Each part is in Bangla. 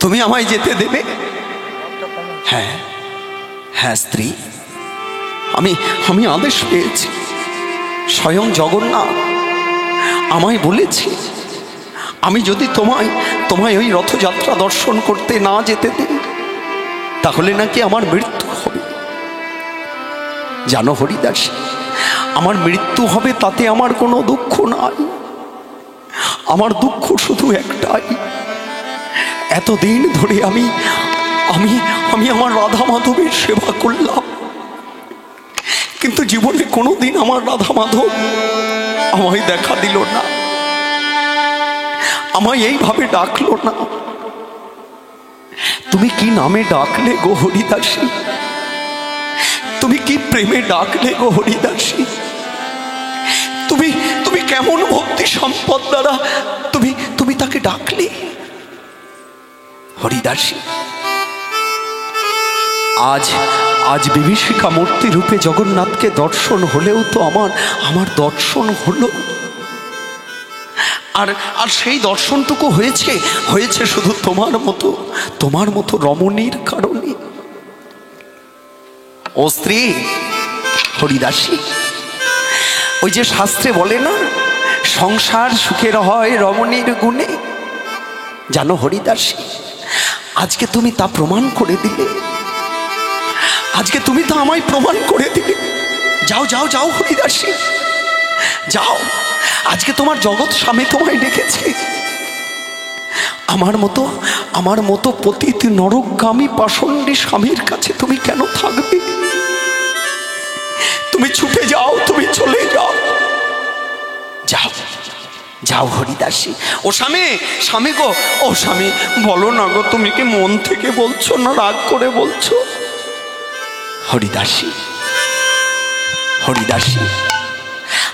তুমি আমায় যেতে দেবে? হ্যাঁ হ্যাঁ স্ত্রী, আমি আদেশ পেয়েছি। স্বয়ং জগন্নাথ আমায় বলেছে, আমি যদি তোমায় ওই রথযাত্রা দর্শন করতে না যেতে দিই, তাহলে নাকি আমার মৃত্যু হবে। জানো হরিদাস, আমার মৃত্যু হবে তাতে আমার কোনো দুঃখ নাই। আমার দুঃখ শুধু একটাই, এতদিন ধরে আমি আমার রাধা মাধবের সেবা করলাম, কিন্তু জীবনে কোনোদিন আমার রাধা মাধব আমায় দেখা দিল না, আমায় এইভাবে ডাকলো না। তুমি কি নামে ডাকলে গো হরিদাসী? তুমি কি প্রেমে ডাকলে গো হরিদাসী? তুমি কেমন ভক্তি সম্পদ দ্বারা তুমি তাকে ডাকলে হরিদাসী? আজ বিভীষিকা মূর্তি রূপে জগন্নাথকে দর্শন হলেও তো আমার দর্শন হলো। আর সেই দর্শনটুকু হয়েছে শুধু তোমার মতো রমণীর কারণে। ও স্ত্রী হরিদাসী, ওই যে শাস্ত্রে বলে না, সংসার সুখের হয় রমণীর গুণে। জানো হরিদাসী, আজকে তুমি তা প্রমাণ করে দিলে। আজকে তুমি তো আমায় প্রমাণ করে দিলে। যাও যাও যাও হরিদাসী, যাও। আজকে তোমার জগৎ স্বামী তোমায় ডেকেছে। আমার মতো পতিত নরকগামী পাষণ্ডী স্বামীর কাছে তুমি কেন থাকবে? তুমি ছুটে যাও, তুমি চলে যাও। যাও যাও হরিদাসী। ও স্বামী গো, ও স্বামী বলো না গো, তুমি কি মন থেকে বলছো না রাগ করে বলছো? হরিদাসী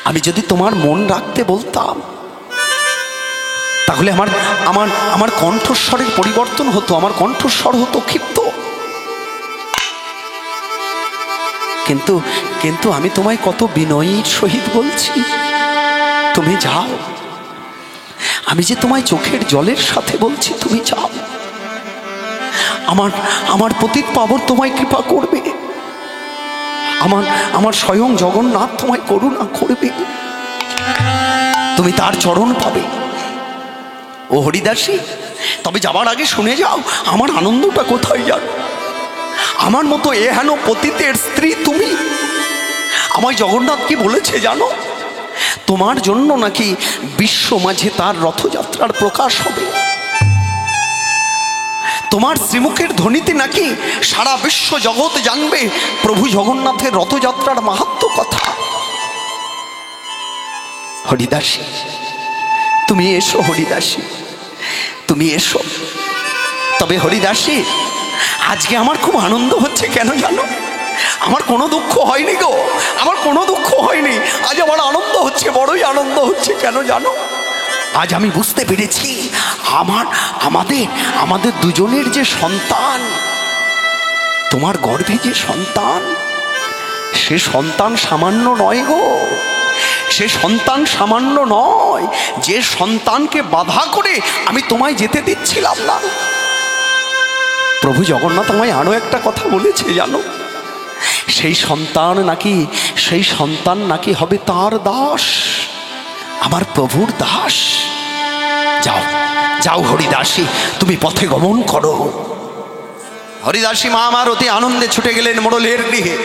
আমি যদি তোমার মন রাখতে বলতাম, তাহলে আমার কণ্ঠস্বরের পরিবর্তন হতো, আমার কণ্ঠস্বর হতো ক্ষিপ্ত। কিন্তু আমি তোমায় কত বিনয়ীর সহিত বলছি, তুমি যাও। আমি যে তোমায় চোখের জলের সাথে বলছি, তুমি যাও। আমার পতিত পাবন তোমায় কৃপা করবে। আমার স্বয়ং জগন্নাথ তোমায় করুণা করবে, তুমি তার চরণ পাবে। ও হরিদাসী, তবে যাবার আগে শুনে যাও আমার আনন্দটা কোথায় জানো? আমার মতো এহেন পতিতের স্ত্রী তুমি। আমায় জগন্নাথ কি বলেছে জানো? তোমার জন্য নাকি বিশ্ব মাঝে তার রথযাত্রার প্রকাশ হবে। তোমার শ্রীমুখের ধ্বনিতে নাকি সারা বিশ্ব জগৎ জানবে প্রভু জগন্নাথের রথযাত্রার মাহাত্ম্য কথা। হরিদাসী তুমি এসো, হরিদাসী তুমি এসো। তবে হরিদাসী, আজকে আমার খুব আনন্দ হচ্ছে। কেন জানো? আমার কোনো দুঃখ হয়নি গো, আমার কোনো দুঃখ হয়নি। আজ আমার আনন্দ হচ্ছে, বড়ই আনন্দ হচ্ছে। কেন জানো? আজ আমি বুঝতে পেরেছি আমাদের দুজনের যে সন্তান, তোমার গর্ভে যে সন্তান, সে সন্তান সামান্য নয় গো, সে সন্তান সামান্য নয়। যে সন্তানকে বাধা করে আমি তোমায় যেতে দিচ্ছিলাম না, প্রভু জগন্নাথ আমায় আরো একটা কথা বলেছে জানো? সেই সন্তান নাকি হবে তার দাস, আমার প্রভুর দাস। যাও যাও হরিদাসী, তুমি পথে গমন করো। হরিদাসী মা আমার অতি আনন্দে ছুটে গেলেন মোড়লের গৃহে।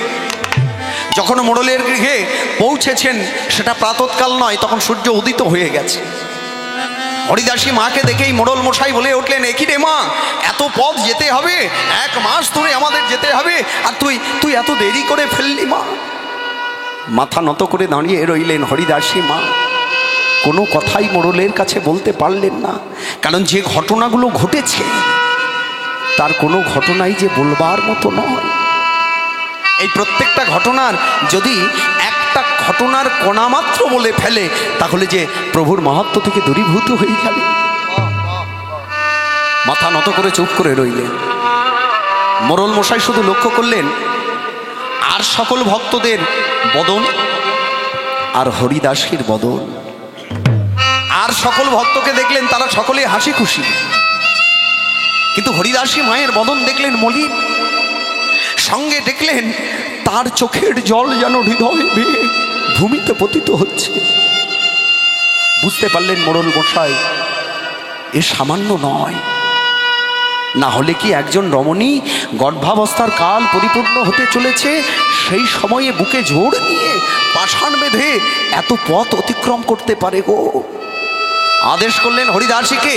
যখন মোড়লের গৃহে পৌঁছেছেন, সেটা প্রাতঃকাল নয়, তখন সূর্য উদিত হয়ে গেছে। হরিদাসী মাকে দেখেই মোড়ল মশাই বলে উঠলেন, একই রে মা, এত পথ যেতে হবে, 1 মাস ধরে আমাদের যেতে হবে, আর তুই এত দেরি করে ফেললি মা। মাথা নত করে দাঁড়িয়ে রইলেন হরিদাসী মা। কোনো কথাই মোড়লের কাছে বলতে পারলেন না, কারণ যে ঘটনাগুলো ঘটেছে তার কোনো ঘটনাই যে বলবার মতো নয়। এই প্রত্যেকটা ঘটনার যদি একটা ঘটনার কণা মাত্র বলে ফেলে, তাহলে যে প্রভুর মাহাত্ম্য থেকে দূরীভূত হয়ে যাবে। মাথা নত করে চুপ করে রইলেন। মোড়ল মশাই শুধু লক্ষ্য করলেন আর সকল ভক্তদের বদন আর হরিদাসীর বদন। আর সকল ভক্তকে দেখলেন, তারা সকলে হাসি খুশি। কিন্তু হরিদাসী মায়ের বদন দেখলেন মলিন, সঙ্গে দেখলেন তার চোখের জল যেন হৃদয় বেয়ে ভূমিতে পতিত হচ্ছে। বুঝতে পারলেন মোড়ল মশাই এ সামান্য নয়, না হলে কি একজন রমণী গর্ভাবস্থার কাল পরিপূর্ণ হতে চলেছে সেই সময়ে বুকে ঝোড় নিয়ে পাষাণ বেঁধে এত পথ অতিক্রম করতে পারে গো। আদেশ করলেন হরিদাসীকে,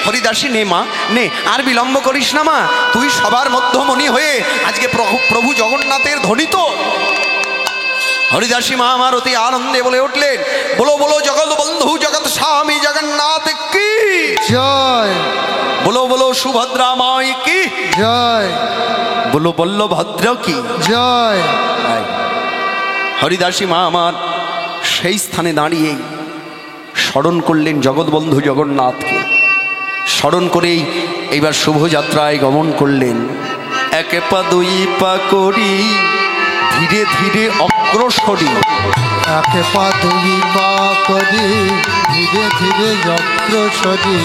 হরিদাসী নে মা নে, আর বিলম্ব করিস না মা, তুই সবার মধ্যমণি হয়ে আজকে প্রভু জগন্নাথের ধ্বনিত। হরিদাসী মা আমার অতি আনন্দে বলে উঠলেন, বলো বলো জগৎ বন্ধু জগৎ স্বামী জগন্নাথ কি জয়, বলো বলো সুভদ্রা মাই কি জয়, বলো বল্লভদ্র কি জয়। হরিদাসী মা আমার সেই স্থানে দাঁড়িয়ে স্মরণ করলেন জগৎবন্ধু জগন্নাথকে, স্মরণ করেই এইবার শুভযাত্রায় গমন করলেন। এক পা দুই পা করি ধীরে ধীরে অগ্রসরী, এক পা দুই পা করি ধীরে ধীরে অগ্রসরী,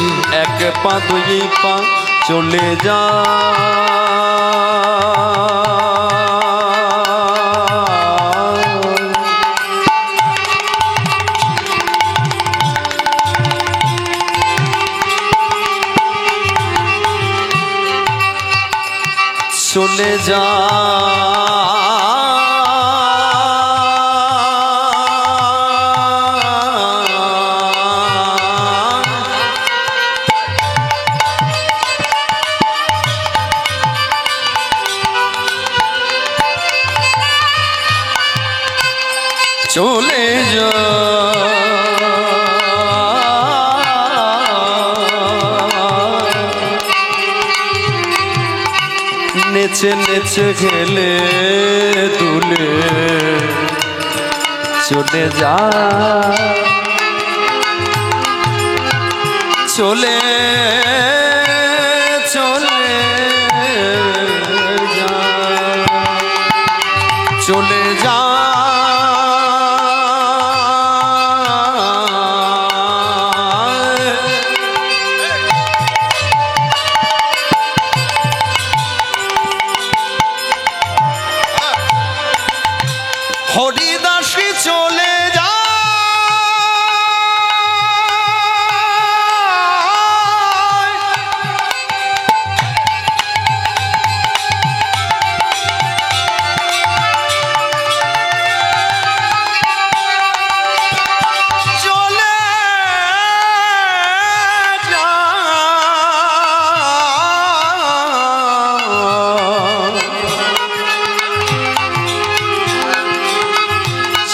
এক পা দুই পা চলে যা চলে যা চলে যা নেচে নেচে খেলে তুলে চলে যা চলে চলে যা চলে যা হরিদাসী চলে যা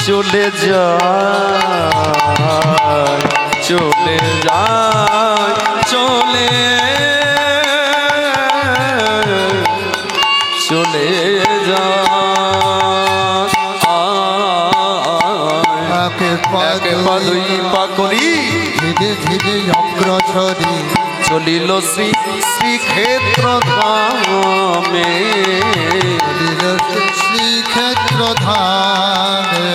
চলে যায় চলে যায় চলে চলে যায় একে পা দুই পা করি ধীরে ধীরে অগ্রসরী, চলিল শ্রী শ্রীক্ষেত্র ধামে, শ্রীক্ষেত্র ধামে,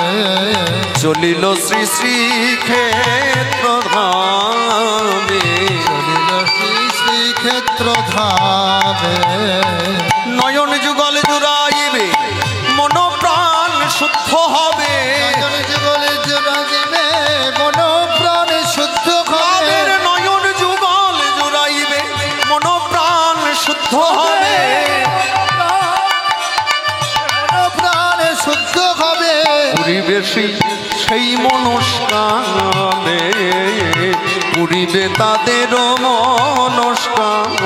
চলিল শ্রী শ্রীক্ষেত্র ধামে, চলিল শ্রী শ্রীক্ষেত্র ধামে। নয়ন যুগল জুড়াইবে মন প্রাণ শুদ্ধ হবে, নয়ন যুগল জুড়াইবে মন প্রাণ শুদ্ধ হবে, নয়ন যুগল জুড়াইবে মন প্রাণ শুদ্ধ হবে, শুদ্ধ হবে, পরিবেশী সেই মনস্কামে, পুরিবে তাদের মনস্কামে,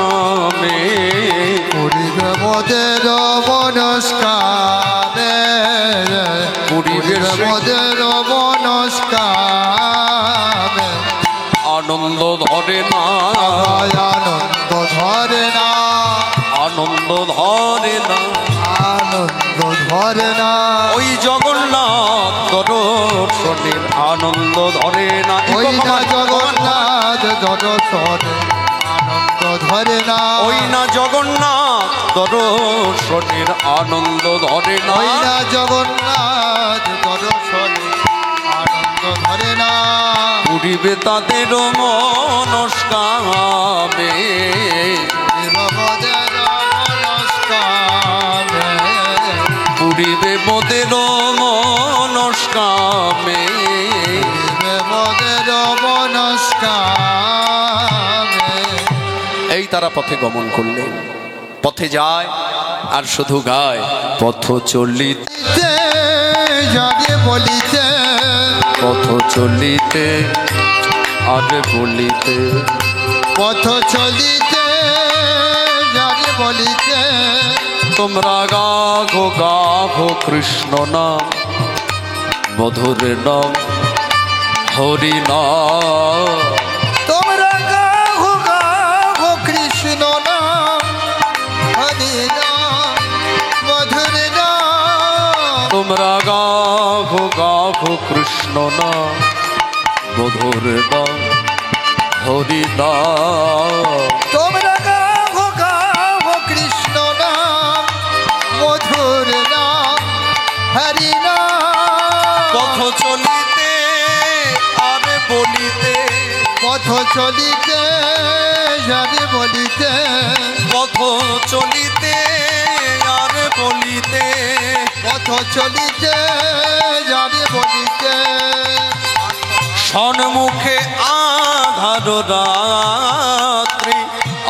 পুরিবে মোদের মনস্কামে, পুরিবে মোদের মনস্কামে। আনন্দ ধরে না আনন্দ ধরে না, আনন্দ ধরে না, আনন্দ ধরে না, ওই জগন্নাথ দর্শনের আনন্দ ধরে না, ওই না জগন্নাথ দর্শনে আনন্দ ধরে না, ওই না জগন্নাথ দর্শনের আনন্দ ধরে না, ওই না জগন্নাথ দর্শনে আনন্দ ধরে না, পুরিবে তাদের মনস্কামে। বলেই তারা পথে গমন করলেন। পথে যায় আর শুধু গায়, পথ চলিতে যারে বলিতে, পথ চলিতে আর বলিতে, পথ চলিতে যারে বলিতে, তোমরা গাঘো গাঘো কৃষ্ণ নাম, মধুর নাম হরি নাম। তোমরা গাহো গাহো কৃষ্ণ নাম, হরি নাম, মধুর নাম। তোমরা গাঘো গাঘো কৃষ্ণ নাম, মধুর নাম হরি নাম। তোমরা গাহো গাহো কৃষ্ণ নাম, মধুর নাম, হরি নাম। পথ চলিতে আর বলিতে, পথ চলিতে যারে বলিতে, পথ চলিতে আর বলিতে, পথ চলিতে যারে বলিতে, সন্মুখে আধার রাত্রি,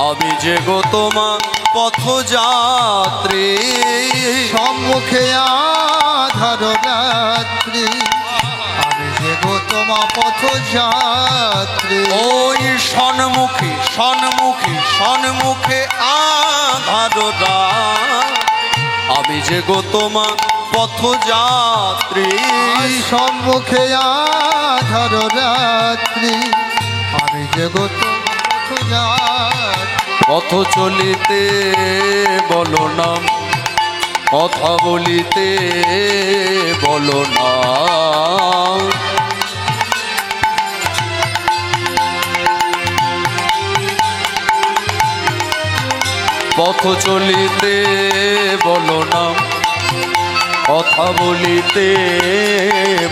আমি যে গো তোমা পথযাত্রী। সম্মুখে আধার রাত্রি, আমি যে গো তোমা পথযাত্রী। ওই সন্মুখে সন্মুখে সন্মুখে আধার রাত, আমি যে গো তোমা পথযাত্রী। সম্মুখে আধার রাত্রি, আমি যে গো তোমা পথযাত্রী। পথ চলিতে বলো নাম, কথা বলিতে বলো না। পথ চলিতে বলো না, কথা বলিতে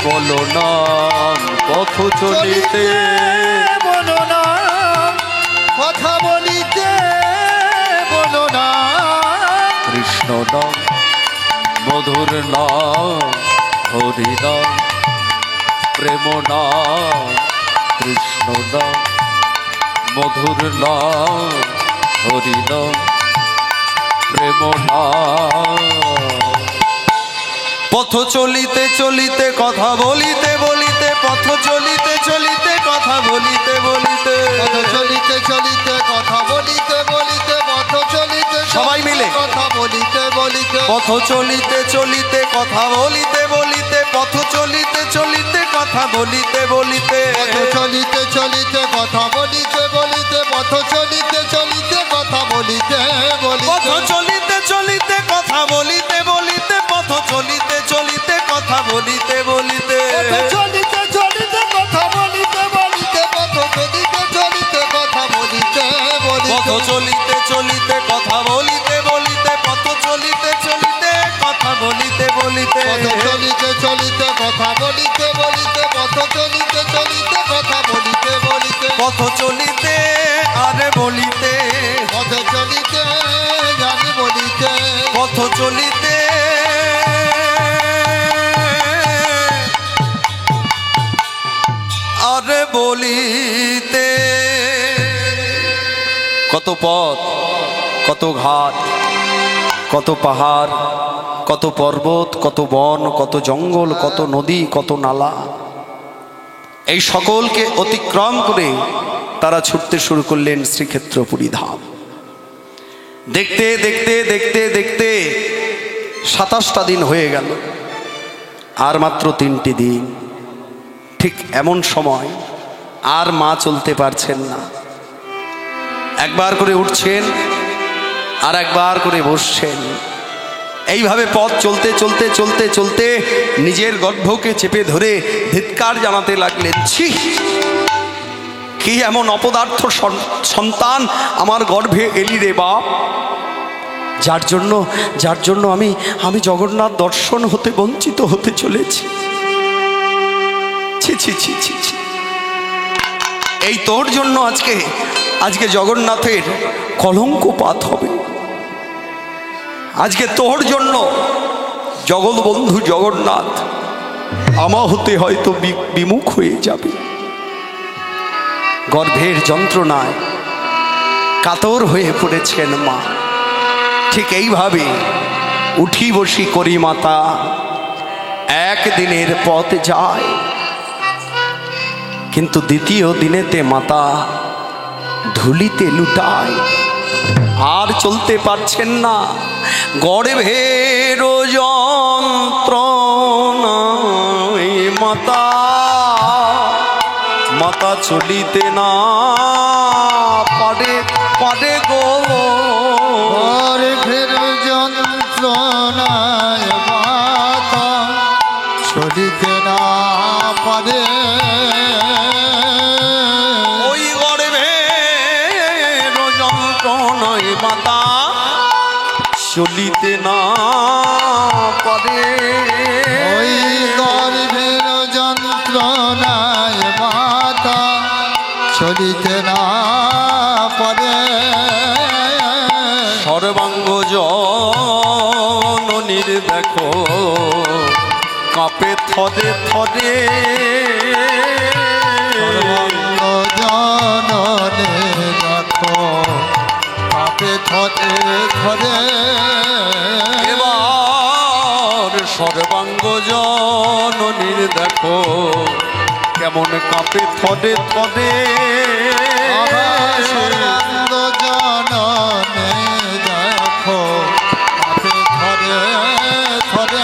বলো না। পথ চলিতে বলো না, কথা বলিতে বলো না। কৃষ্ণ নাম, মধুর নাম, হরি নাম, প্রেম নাম। কৃষ্ণ নাম, মধুর নাম, হরি নাম, প্রেম নাম। পথ চলিতে চলিতে কথা বলিতে বলিতে, পথ চলিতে চলিতে কথা বলিতে বলিতে, পথ চলিতে চলিতে কথা বলিতে বলিতে, পথ চলিতে সবাই মিলে কথা বলিতে বলিতে, পথ চলিতে চলিতে কথা বলিতে বলিতে, পথ চলিতে চলিতে কথা বলিতে বলিতে, পথ চলিতে চলিতে কথা বলিতে বলিতে, পথ চলিতে চলিতে কথা বলিতে পথ বলিতে, চলিতে চলিতে কথা বলিতে বলিতে, পথ চলিতে চলিতে কথা বলিতে বলিতে, পথ চলিতে চলিতে কথা বলিতে বলিতে, পথ চলিতে চলিতে কথা বলিতে পথ বলিতে, চলিতে চলিতে কথা বলিতে বলিতে, পথ চলিতে চলিতে কথা বলিতে বলিতে, পথ চলিতে চলিতে কথা বলিতে বলিতে, পথ চলিতে চলিতে কথা বলিতে বলিতে, পথ চলিতে আর বলিতে, পথ চলিতে জানি বলিতে, পথ চলিতে আর বলিতে। কত পথ, কত ঘাট, কত পাহাড়, কত পর্বত, কত বন, কত জঙ্গল, কত নদী, কত নালা, এই সকলকে অতিক্রম করে তারা ছুটতে শুরু করলেন শ্রীক্ষেত্রপুরী ধাম। দেখতে দেখতে দেখতে দেখতে 27টা দিন হয়ে গেল, আর মাত্র 3টি দিন। ঠিক এমন সময় আর মা চলতে পারছেন না, একবার করে উঠছেন আর একবার করে বসছেন। এইভাবে পথ চলতে চলতে চলতে চলতে নিজের গর্ভকে চেপে ধরে ধিক্কার জানাতে লাগলেন, ছি, কি এমন অপদার্থ সন্তান আমার গর্ভে এলি রে বাপ, যার জন্য আমি জগন্নাথ দর্শন হতে বঞ্চিত হতে চলেছি। ছি ছি ছি ছি ছি, এই তোর জন্য আজকে জগন্নাথের কলঙ্কপাত হবে। আজকে তোর জন্য জগৎবন্ধু জগন্নাথ আমার হতে হয়তো বিমুখ হয়ে যাবে। গর্ভের যন্ত্রণায় কাতর হয়ে পড়েছেন মা। ঠিক এইভাবে উঠি বসি করি মাতা, একদিনের পথ যায়, কিন্তু দ্বিতীয় দিনেতে মাতা ধুলিতে লুটায়। আর চলতে পারছেন না, গর্ভের যন্ত্রণায় মাতা, মাতা চলিতে না পারে পারে গো। গর্ভের যন্ত্রণায় মাতা চলিতে না পারে। ওই গর্ভের যন্ত্রণায় মাতা চলিতে না পারে। ওই গর্ভের যন্ত্রণায় মাতা চলিতে না পারে। সর্বাঙ্গ জননীর দেখো কাঁপে থরে থরে। সর্বাঙ্গ জননে দেখো কাঁপে থরে থরে। এবার সর্বাঙ্গ জননীর দেখো কেমন কাঁপে থরে থরে। সর্বাঙ্গ জননে দেখো কাঁপে থরে থরে।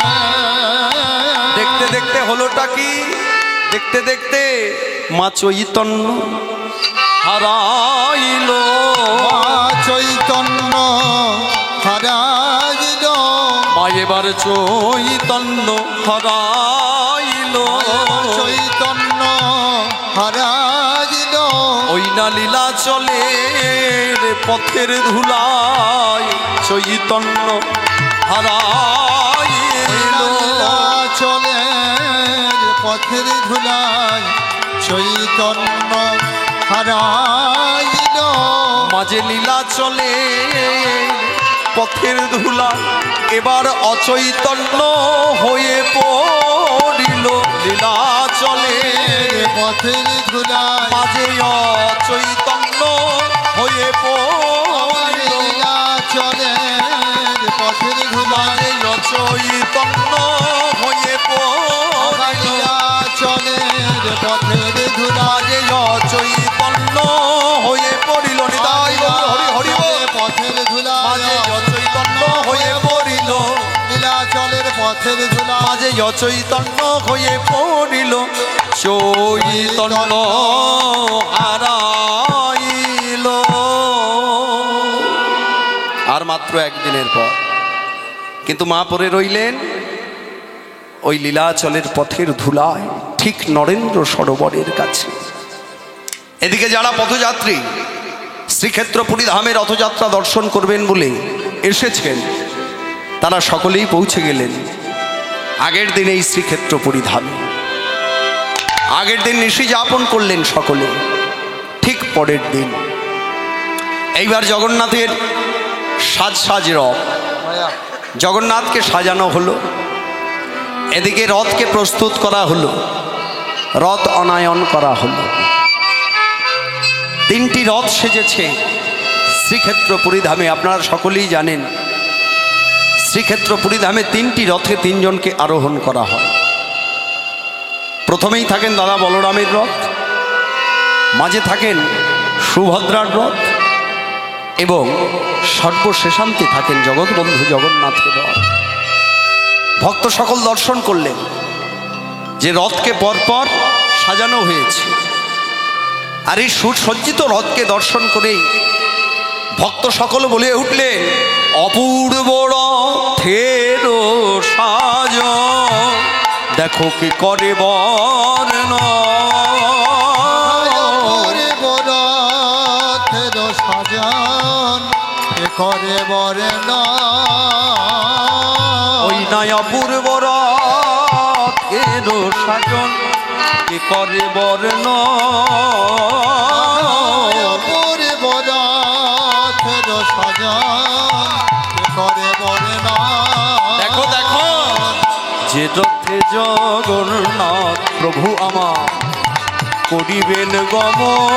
দেখতে দেখতে হলোটা কি? দেখতে দেখতে মা চৈতন্য হারাইল। মা চৈতন্য হারাইল। মা এবার চৈতন্য হারাইল। চৈতন্য হারাইল। ওই না লীলাচলের পথের ধুলায় চৈতন্য হারাইল। লীলাচলের পথের ধুলায় চৈতন্য হারাইল। মাঝে লীলাচলে পথের ধুলা এবার অচৈতন্য হয়ে পড়িল। লীলাচলে পথের ধুলায় মাঝে অচৈতন্য হয়ে পড়িল। লীলাচলের পথের ধুলায় মাঝে অচৈতন্য হয়ে পড়িল। লীলাচলের পথের ধুলায় মাঝে অচৈতন্য হয়ে পড়িল। নিতাই গৌর হরি হরি বল। পথের ধুলায় মাঝে অচৈতন্য হয়ে পড়িল। নীলাচলের পথের ধুলায় মাঝে অচৈতন্য হয়ে পড়িল। চৈতন্য হারাইল। আর মাত্র একদিনের পর কিন্তু মা পড়ে রইলেন ওই লীলাচলের পথের ধুলায়, ঠিক নরেন্দ্র সরোবরের কাছে। এদিকে যারা পথযাত্রী শ্রীক্ষেত্রপুরী ধামে রথযাত্রা দর্শন করবেন বলে এসেছেন, তারা সকলেই পৌঁছে গেলেন আগের দিন এই শ্রীক্ষেত্রপুরী ধামে। আগের দিন নিশি যাপন করলেন সকলে। ঠিক পরের দিন এইবার জগন্নাথের সাজ সাজ রথ, জগন্নাথকে সাজানো হলো। এদিকে রথকে প্রস্তুত করা হলো, রথ অনায়ন করা হলো। তিনটি রথ সেজেছে শ্রীক্ষেত্রপুরী ধামে। আপনারা সকলেই জানেন শ্রীক্ষেত্রপুরী ধামে তিনটি রথে তিনজনকে আরোহণ করা হয়। প্রথমেই থাকেন দাদা বলরামের রথ, মাঝে থাকেন সুভদ্রার রথ এবং সর্বশেষান্তে থাকেন জগৎবন্ধু জগন্নাথের রথ। ভক্ত সকল দর্শন করলেন যে রথকে পরপর সাজানো হয়েছে। আর এই সুসজ্জিত রথকে দর্শন করেই ভক্ত সকল বলে উঠলেন, অপূর্ব রথের সাজ দেখো কি করে বর্ণ। রথের সাজান কে করে বর্ণ। ওই নয় অপূর্ব রথের সাজন কি করে বর্ণ। অপূর্ব রথের সাজান কে করে বর্ণ। দেখো দেখো যে রথে জগন্নাথ প্রভু আমার করিবেন গমন।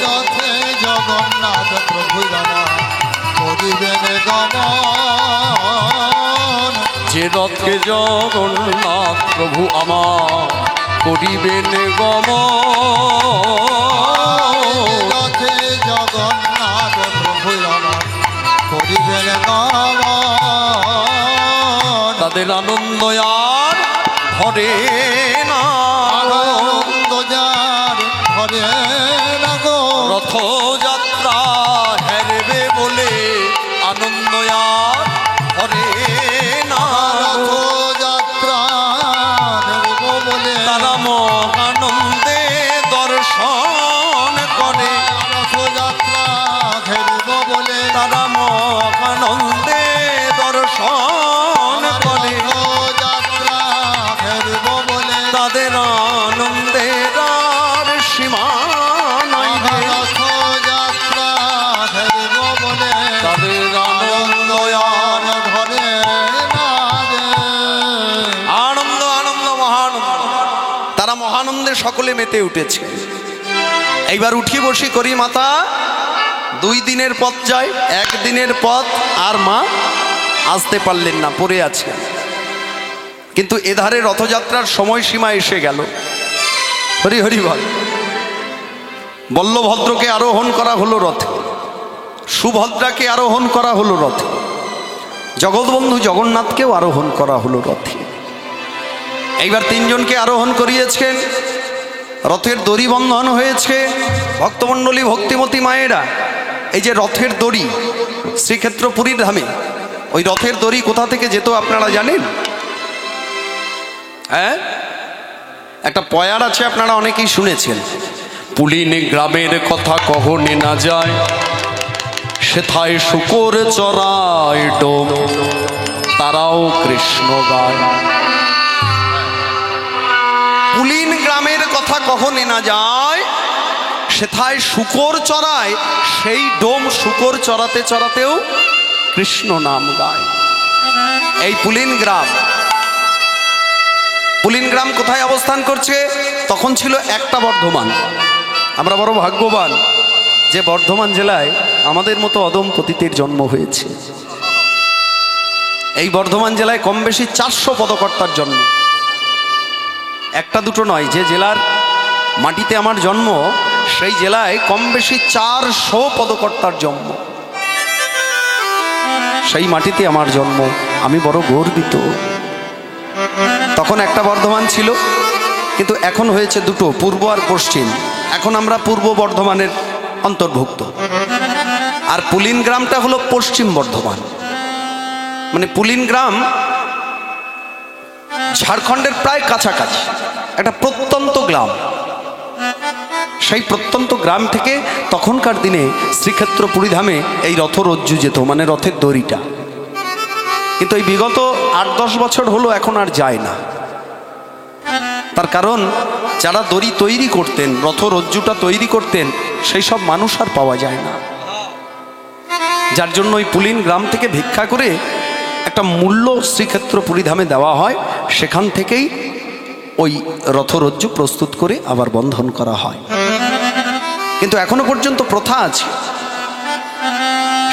রথে প্রভু আমার করিবেন গমন। যে রথে জগন্নাথ প্রভু আমার করিবেন গমন। রথে জগন্নাথ প্রভু আমার করিবেন গমন। তাদের আনন্দ আর ধরে না, আনন্দ যার ঘরে না গো। রথযাত্রা হেরবে বলে আনন্দ আর ধরে না। রথযাত্রা ধরব বলে তারা মহানন্দে দর্শন করে, রথযাত্রা ঘেরব বলে তারা মহানন্দে দর্শন করে। রথযাত্রা ঘেরব বলে তাদের আনন্দের আর সীমা নাই রে। রথযাত্রা ঘেরব বলে তাদের আনন্দ আর ঘরে না রে। আনন্দ আনন্দ মহানন্দ, তারা মহানন্দে সকলে মেতে উঠেছে। এইবার উঠি বসি করি মাতা, 2 দিনের পথ যায়, 1 দিনের পথ আর মা আসতে পারলেন না, পড়ে আছে। কিন্তু এধারে রথযাত্রার সময়সীমা এসে গেল। হরি হরি বল। বল্লভদ্রকে আরোহণ করা হলো রথে, সুভদ্রাকে আরোহণ করা হলো রথে, জগৎবন্ধু জগন্নাথকেও আরোহণ করা হলো রথে। এইবার 3 জনকে আরোহণ করিয়েছেন, রথের দড়ি বন্ধন হয়েছে। ভক্তমণ্ডলী ভক্তিমতী মায়েরা, এই যে রথের দড়ি শ্রীক্ষেত্র পুরীর ধামে, ওই রথের দড়ি কোথা থেকে যেত আপনারা জানেন? হ্যাঁ, একটা পয়ার আছে, আপনারা অনেকেই শুনেছেন, পুলিন গ্রামের কথা কহনে না যায়, সেথায় শুকর চড়ায় ডোম, তারাও কৃষ্ণ গায়। পুলিন গ্রামের কথা কহনে না যায়, সেথায় শুকর চড়ায়, সেই ডোম শুকর চড়াতে চড়াতেও কৃষ্ণ নাম গায়। এই পুলিন গ্রাম, পুলিন গ্রাম কোথায় অবস্থান করছে? তখন ছিল একটা বর্ধমান। আমরা বড় ভাগ্যবান যে বর্ধমান জেলায় আমাদের মতো অদম পতিতের জন্ম হয়েছে। এই বর্ধমান জেলায় কম বেশি 400 পদকর্তার জন্ম, একটা দুটো নয়। যে জেলার মাটিতে আমার জন্ম, সেই জেলায় কম বেশি 400 পদকর্তার জন্ম। সেই মাটিতে আমার জন্ম, আমি বড় গর্বিত। তখন একটা বর্ধমান ছিল, কিন্তু এখন হয়েছে দুটো, পূর্ব আর পশ্চিম। এখন আমরা পূর্ব বর্ধমানের অন্তর্ভুক্ত, আর পুলিন গ্রামটা হলো পশ্চিম বর্ধমান। মানে পুলিন গ্রাম ঝাড়খণ্ডের প্রায় কাছাকাছি একটা প্রত্যন্ত গ্রাম। সেই প্রত্যন্ত গ্রাম থেকে তখনকার দিনে শ্রীক্ষেত্র পুরীধামে এই রথরজ্জু যেত, মানে রথের দড়িটা। কিন্তু এই বিগত 8-10 বছর হলো এখন আর যায় না। তার কারণ যারা দড়ি তৈরি করতেন, রথরজ্জুটা তৈরি করতেন, সেই সব মানুষ আর পাওয়া যায় না। যার জন্য ওই পুলিন গ্রাম থেকে ভিক্ষা করে একটা মূল্য শ্রীক্ষেত্র পুরীধামে দেওয়া হয়, সেখান থেকেই ওই রথরজ্জু প্রস্তুত করে আবার বন্ধন করা হয়। কিন্তু এখনো পর্যন্ত প্রথা আছে,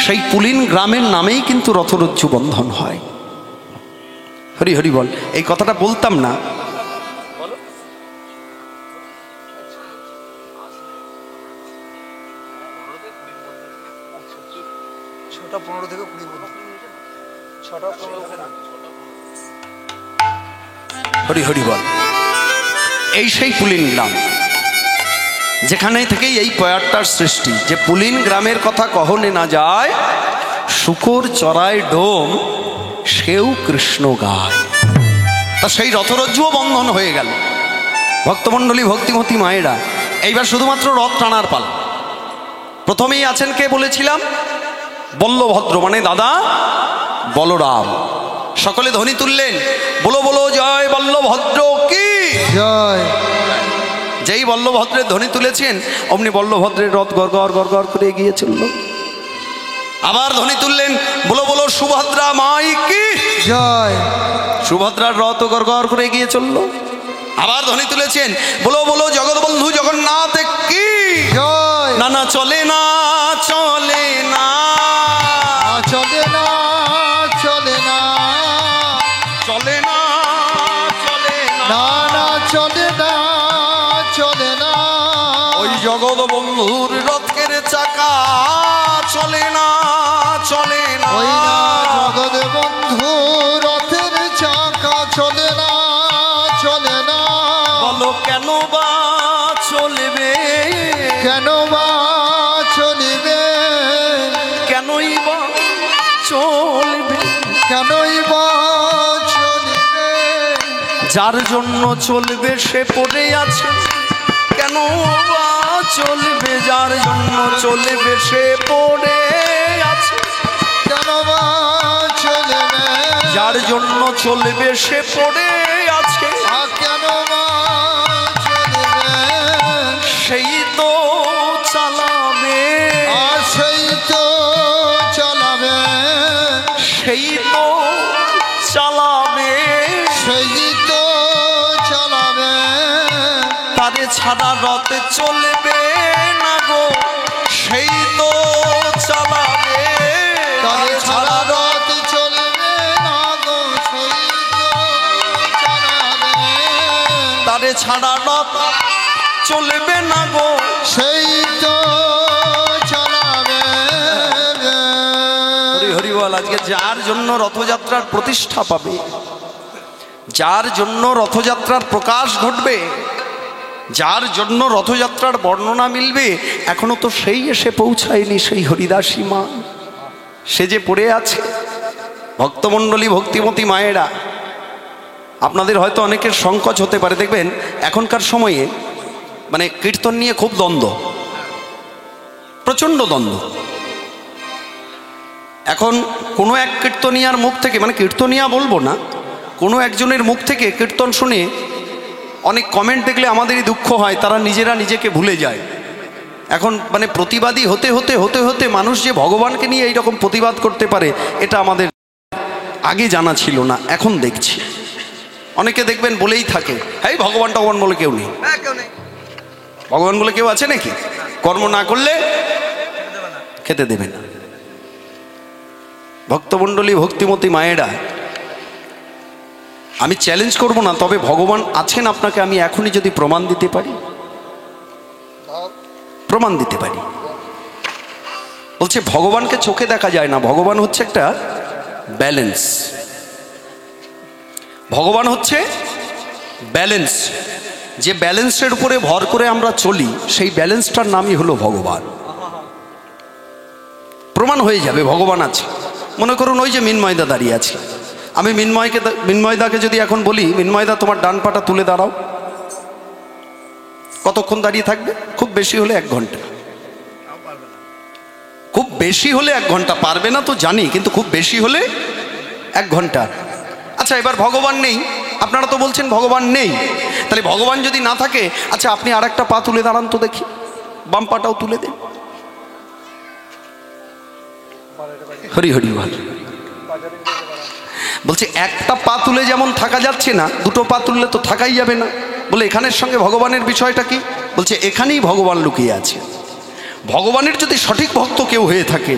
সেই পুলিন গ্রামের নামেই কিন্তু রথরজ্জু বন্ধন হয়। হরি হরি বল। এই কথাটা বলতাম না, হরি হরি বল। এই সেই পুলিন গ্রাম, যেখানে থেকেই এই পয়ারটার সৃষ্টি, যে পুলিন গ্রামের কথা কহনে না যায়, শুকর চড়ায় ডোম, সেও কৃষ্ণ গায়। তা সেই রথরজ্জুও বন্ধন হয়ে গেল। ভক্তমণ্ডলী ভক্তিমতী মায়েরা, এইবার শুধুমাত্র রথ টানার পালা। প্রথমেই আছেন কে বলেছিলাম? বল্লভদ্র, মানে দাদা বলরাম। সকলে ধ্বনি তুললেন, বলো বলো জয় বল্লভদ্র কি জয়। যেই বল্লভদ্রের ধ্বনি তুলেছেন, অমনি বল্লভদ্রের রথ গড়গড় গড়গড় করে এগিয়ে চলল। আবার ধ্বনি তুললেন, বলো বলো সুভদ্রা মাই কি জয়। সুভদ্রার রথ গড়গড় করে এগিয়ে চলল। আবার ধ্বনি তুলেছেন, বলো বলো জগৎবন্ধু জগন্নাথ কি জয়। না না চলে না চলে প্রভুর রথের চাকা চলে না চলে না। ওই না জগৎ বন্ধু রথের চাকা চলে না চলে না। বলো কেন বা চলবে, কেন বা চলিবে, কেনই বা চলবে, কেনই বা চলিবে। যার জন্য চলবে সে পড়ে আছে। কেন বা চলবে, যার জন্য চলবে সে পড়ে আছে। কেন বা চলবে, যার জন্য চলবে সে পড়ে আছে। কেন বা চলবে, সেই তো চালাবে, সেই তো চালাবে, সেই তো চালাবে, সেই তো চালাবে। তারে ছাড়া রথে চলবে না গো, সেই তো চালাবে। তারে ছাড়া রথ চলবে না গো, সেই তো চালাবে। তারে ছাড়া রথ চলবে না গো, সেই তো চালাবে। হরি হরি বল। আজকে যার জন্য রথযাত্রার প্রতিষ্ঠা পাবে, যার জন্য রথযাত্রার প্রকাশ ঘটবে, যার জন্য রথযাত্রার বর্ণনা মিলবে, এখনো তো সেই এসে পৌঁছায়নি, সেই হরিদাসী মা। সে যে পড়ে আছে। ভক্তমণ্ডলী, ভক্তিমতী মায়েরা, আপনাদের হয়তো অনেকের সংকোচ হতে পারে। দেখবেন এখনকার সময়ে মানে কীর্তন নিয়ে খুব দ্বন্দ্ব, প্রচণ্ড দ্বন্দ্ব। এখন কোনো এক কীর্তনিয়ার মুখ থেকে, মানে কীর্তনিয়া বলবো না, কোনো একজনের মুখ থেকে কীর্তন শুনে অনেক কমেন্ট দেখলে আমাদেরই দুঃখ হয়, তারা নিজেরা নিজেকে ভুলে যায়। এখন মানে প্রতিবাদী হতে হতে হতে হতে মানুষ যে ভগবানকে নিয়ে এইরকম প্রতিবাদ করতে পারে, এটা আমাদের আগে জানা ছিল না, এখন দেখছি। অনেকে দেখবেন বলেই থাকে, এই ভগবান টগবান বলে কেউ নেই। ভগবান বলে কেউ আছে নাকি? কর্ম না করলে খেতে দেবে না। ভক্তমণ্ডলী, ভক্তিমতী মায়েরা, আমি চ্যালেঞ্জ করব না, তবে ভগবান আছেন আপনাকে আমি এখনই যদি প্রমাণ দিতে পারি, প্রমাণ দিতে পারি। বলছে ভগবানকে চোখে দেখা যায় না, ভগবান হচ্ছে একটা ব্যালেন্স। ভগবান হচ্ছে ব্যালেন্স। যে ব্যালেন্সের উপরে ভর করে আমরা চলি, সেই ব্যালেন্সটার নামই হলো ভগবান। প্রমাণ হয়ে যাবে ভগবান আছে। মনে করুন ওই যে মিন্ময়দা দাঁড়িয়ে আছে, আমি মিন্ময়দাকে যদি এখন বলি, মিন্ময়দা তোমার ডান পাটা তুলে দাঁড়াও, কতক্ষণ দাঁড়িয়ে থাকবে? খুব বেশি হলে 1 ঘন্টা। খুব বেশি হলে 1 ঘন্টা। পারবে না তো জানি, কিন্তু খুব বেশি হলে 1 ঘন্টা। আচ্ছা, এবার ভগবান নেই, আপনারা তো বলছেন ভগবান নেই, তাহলে ভগবান যদি না থাকে, আচ্ছা আপনি আর একটা পা তুলে দাঁড়ান তো দেখি, বাম পাটাও তুলে দেন। হরি হরি বল। বলছে একটা পা তুলে যেমন থাকা যাচ্ছে না, 2টো পা তুললে তো থাকাই যাবে না। বলে এখানের সঙ্গে ভগবানের বিষয়টা কি? বলছে এখানেই ভগবান লুকিয়ে আছে। ভগবানের যদি সঠিক ভক্ত কেউ হয়ে থাকে,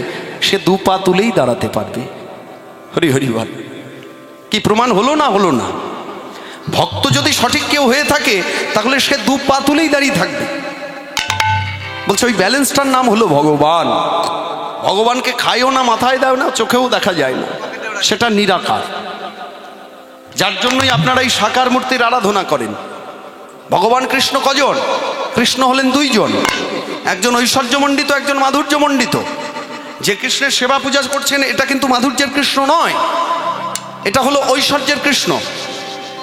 সে 2 পা তুলেই দাঁড়াতে পারবে। হরি হরি বল। কি প্রমাণ হলো না? হলো না? ভক্ত যদি সঠিক কেউ হয়ে থাকে, তাহলে সে 2 পা তুলেই দাঁড়িয়ে থাকবে। বলছে ওই ব্যালেন্সটার নাম হলো ভগবান। ভগবানকে খায়ও না, মাথায় দাও না, চোখেও দেখা যায় না, সেটা নিরাকার। যার জন্যই আপনারা এই সাকার মূর্তির আরাধনা করেন। ভগবান কৃষ্ণ কজন? কৃষ্ণ হলেন 2 জন, একজন ঐশ্বর্যমণ্ডিত, একজন মাধুর্যমণ্ডিত। যে কৃষ্ণের সেবা পূজা করছেন, এটা কিন্তু মাধুর্যের কৃষ্ণ নয়, এটা হলো ঐশ্বর্যের কৃষ্ণ।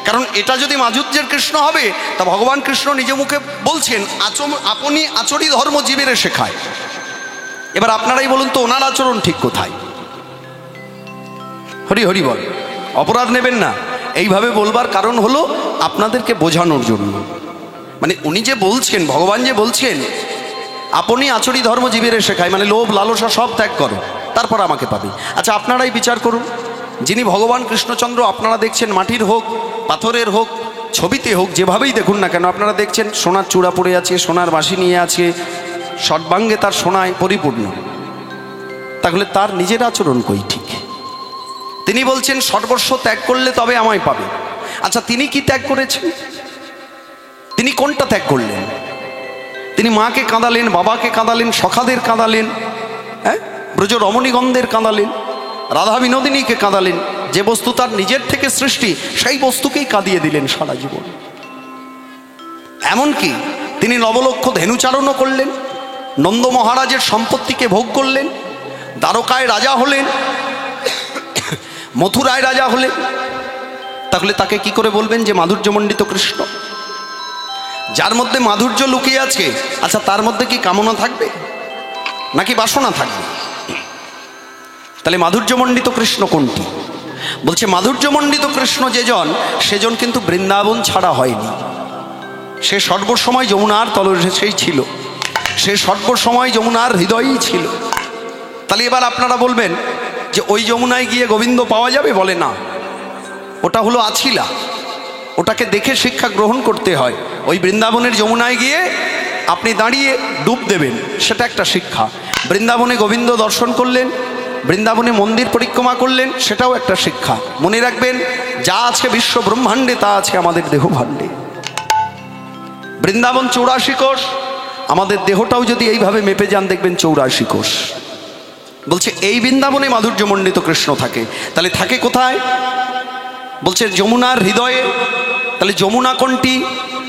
কারণ এটা যদি মাধুর্যের কৃষ্ণ হবে, তা ভগবান কৃষ্ণ নিজ মুখে বলছেন, আপনি আচরি ধর্ম জীবের শেখায়। এবার আপনারাই বলুন তো, ওনার আচরণ ঠিক কোথায়? হরি হরি বল। অপরাধ নেবেন না, এইভাবে বলবার কারণ হলো আপনাদেরকে বোঝানোর জন্য। মানে উনি যে বলছেন, ভগবান যে বলছেন, আপনি আচরি ধর্ম জীবের শেখায়, মানে লোভ লালসা সব ত্যাগ করো, তারপর আমাকে পাবে। আচ্ছা আপনারাই বিচার করুন, যিনি ভগবান কৃষ্ণচন্দ্র আপনারা দেখছেন, মাটির হোক পাথরের হোক ছবিতে হোক, যেভাবেই দেখুন না কেন, আপনারা দেখছেন সোনার চূড়া পরে আছে, সোনার বাঁশি নিয়ে আছে, সর্বাঙ্গে তার সোনায় পরিপূর্ণ। তাহলে তার নিজের আচরণ কই ঠিক? তিনি বলছেন সর্বস্ব ত্যাগ করলে তবে আমায় পাবে। আচ্ছা তিনি কি ত্যাগ করেছেন? তিনি কোনটা ত্যাগ করলেন? তিনি তিনি মাকে কাঁদালেন, বাবাকে কাঁদালেন, সখাদের কাঁদালেন, হ্যাঁ, ব্রজ রমণীগণদের কাঁদালেন, রাধা বিনোদিনীকে কাঁদালেন। যে বস্তু তার নিজের থেকে সৃষ্টি সেই বস্তুকেই কাঁদিয়ে দিলেন সারা জীবন। এমনকি তিনি নবলক্ষ ধেনুচারণও করলেন, নন্দ মহারাজের সম্পত্তিকে ভোগ করলেন, দ্বারকায় রাজা হলেন, মথুরায় রাজা হলেন। তাহলে তাকে কি করে বলবেন যে মাধুর্যমণ্ডিত কৃষ্ণ? যার মধ্যে মাধুর্য লুকিয়ে আছে, আচ্ছা তার মধ্যে কি কামনা থাকবে নাকি বাসনা থাকবে? তাহলে মাধুর্যমণ্ডিত কৃষ্ণ কোনটি? বলছে মাধুর্যমণ্ডিত কৃষ্ণ যেজন, সেজন কিন্তু বৃন্দাবন ছাড়া হয়নি। সে সর্বসময় যমুনার তলদেশেই ছিল, সে সর্বসময় যমুনার হৃদয়েই ছিল। তাহলে এবার আপনারা বলবেন যে ওই যমুনায় গিয়ে গোবিন্দ পাওয়া যাবে? বলে না, ওটা হলো আছিলা, ওটাকে দেখে শিক্ষা গ্রহণ করতে হয়। ওই বৃন্দাবনের যমুনায় গিয়ে আপনি দাঁড়িয়ে ডুব দেবেন, সেটা একটা শিক্ষা। বৃন্দাবনে গোবিন্দ দর্শন করলেন, বৃন্দাবনে মন্দির পরিক্রমা করলেন, সেটাও একটা শিক্ষা। মনে রাখবেন, যা আছে বিশ্ব ব্রহ্মাণ্ডে তা আছে আমাদের দেহ ভাণ্ডে। বৃন্দাবন 84 কোষ, আমাদের দেহটাও যদি এইভাবে মেপে যান দেখবেন 84 কোষ। বলছে এই বৃন্দাবনে মাধুর্যমণ্ডিত কৃষ্ণ থাকে। তাহলে থাকে কোথায়? বলছে যমুনার হৃদয়ে। তাহলে যমুনা কোনটি?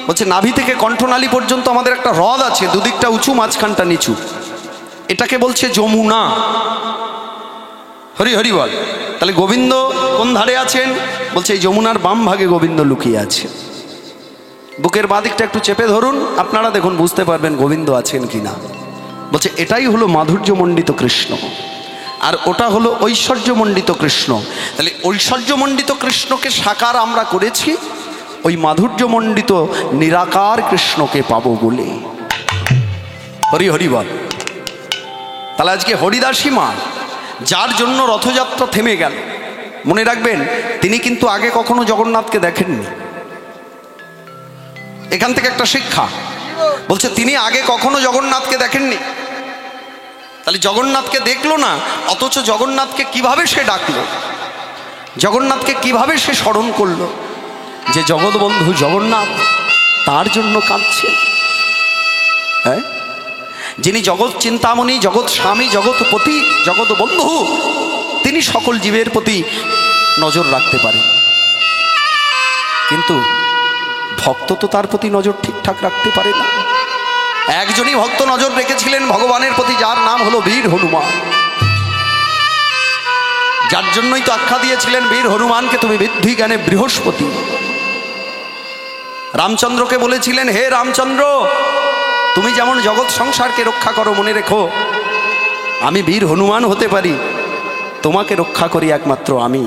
বলছে নাভি থেকে কণ্ঠনালী পর্যন্ত আমাদের একটা হ্রদ আছে, দুদিকটা উঁচু মাঝখানটা নিচু, এটাকে বলছে যমুনা। হরি হরি বল। তাহলে গোবিন্দ কোন ধারে আছেন? বলছে এই যমুনার বাম ভাগে গোবিন্দ লুকিয়ে আছে। বুকের বাঁদিকটা একটু চেপে ধরুন, আপনারা দেখুন বুঝতে পারবেন গোবিন্দ আছেন কিনা। বলছে এটাই হলো মাধুর্যমণ্ডিত কৃষ্ণ, আর ওটা হলো ঐশ্বর্যমণ্ডিত কৃষ্ণ। তাহলে ঐশ্বর্যমণ্ডিত কৃষ্ণকে সাকার আমরা করেছি, ওই মাধুর্যমণ্ডিত নিরাকার কৃষ্ণকে পাবো বলে। হরি হরি বল। তাহলে আজকে হরিদাসী মা, যার জন্য রথযাত্রা থেমে গেল, মনে রাখবেন তিনি কিন্তু আগে কখনো জগন্নাথকে দেখেননি। এখান থেকে একটা শিক্ষা। বলছে তিনি আগে কখনো জগন্নাথকে দেখেননি। তাহলে জগন্নাথকে দেখলো না, অথচ জগন্নাথকে কিভাবে সে ডাকলো, জগন্নাথকে কিভাবে সে স্মরণ করলো যে জগৎবন্ধু জগন্নাথ তার জন্য কাঁদছে। হ্যাঁ, যিনি জগৎ চিন্তামণি, জগৎ স্বামী, জগৎপতি, জগৎ বন্ধু, তিনি সকল জীবের প্রতি নজর রাখতে পারেন। কিন্তু ভক্ত তো তার প্রতি নজর ঠিকঠাক রাখতে পারে না। একজনই ভক্ত নজর রেখেছিলেন ভগবানের প্রতি, যার নাম হলো বীর হনুমান। যার জন্যই তো আখ্যা দিয়েছিলেন বীর হনুমানকে, তুমি বুদ্ধি জ্ঞানে বৃহস্পতি। রামচন্দ্রকে বলেছিলেন, হে রামচন্দ্র, তুমি যেমন জগৎ সংসারকে রক্ষা করো, মনে রেখো আমি বীর হনুমান হতে পারি, তোমাকে রক্ষা করি একমাত্র আমি।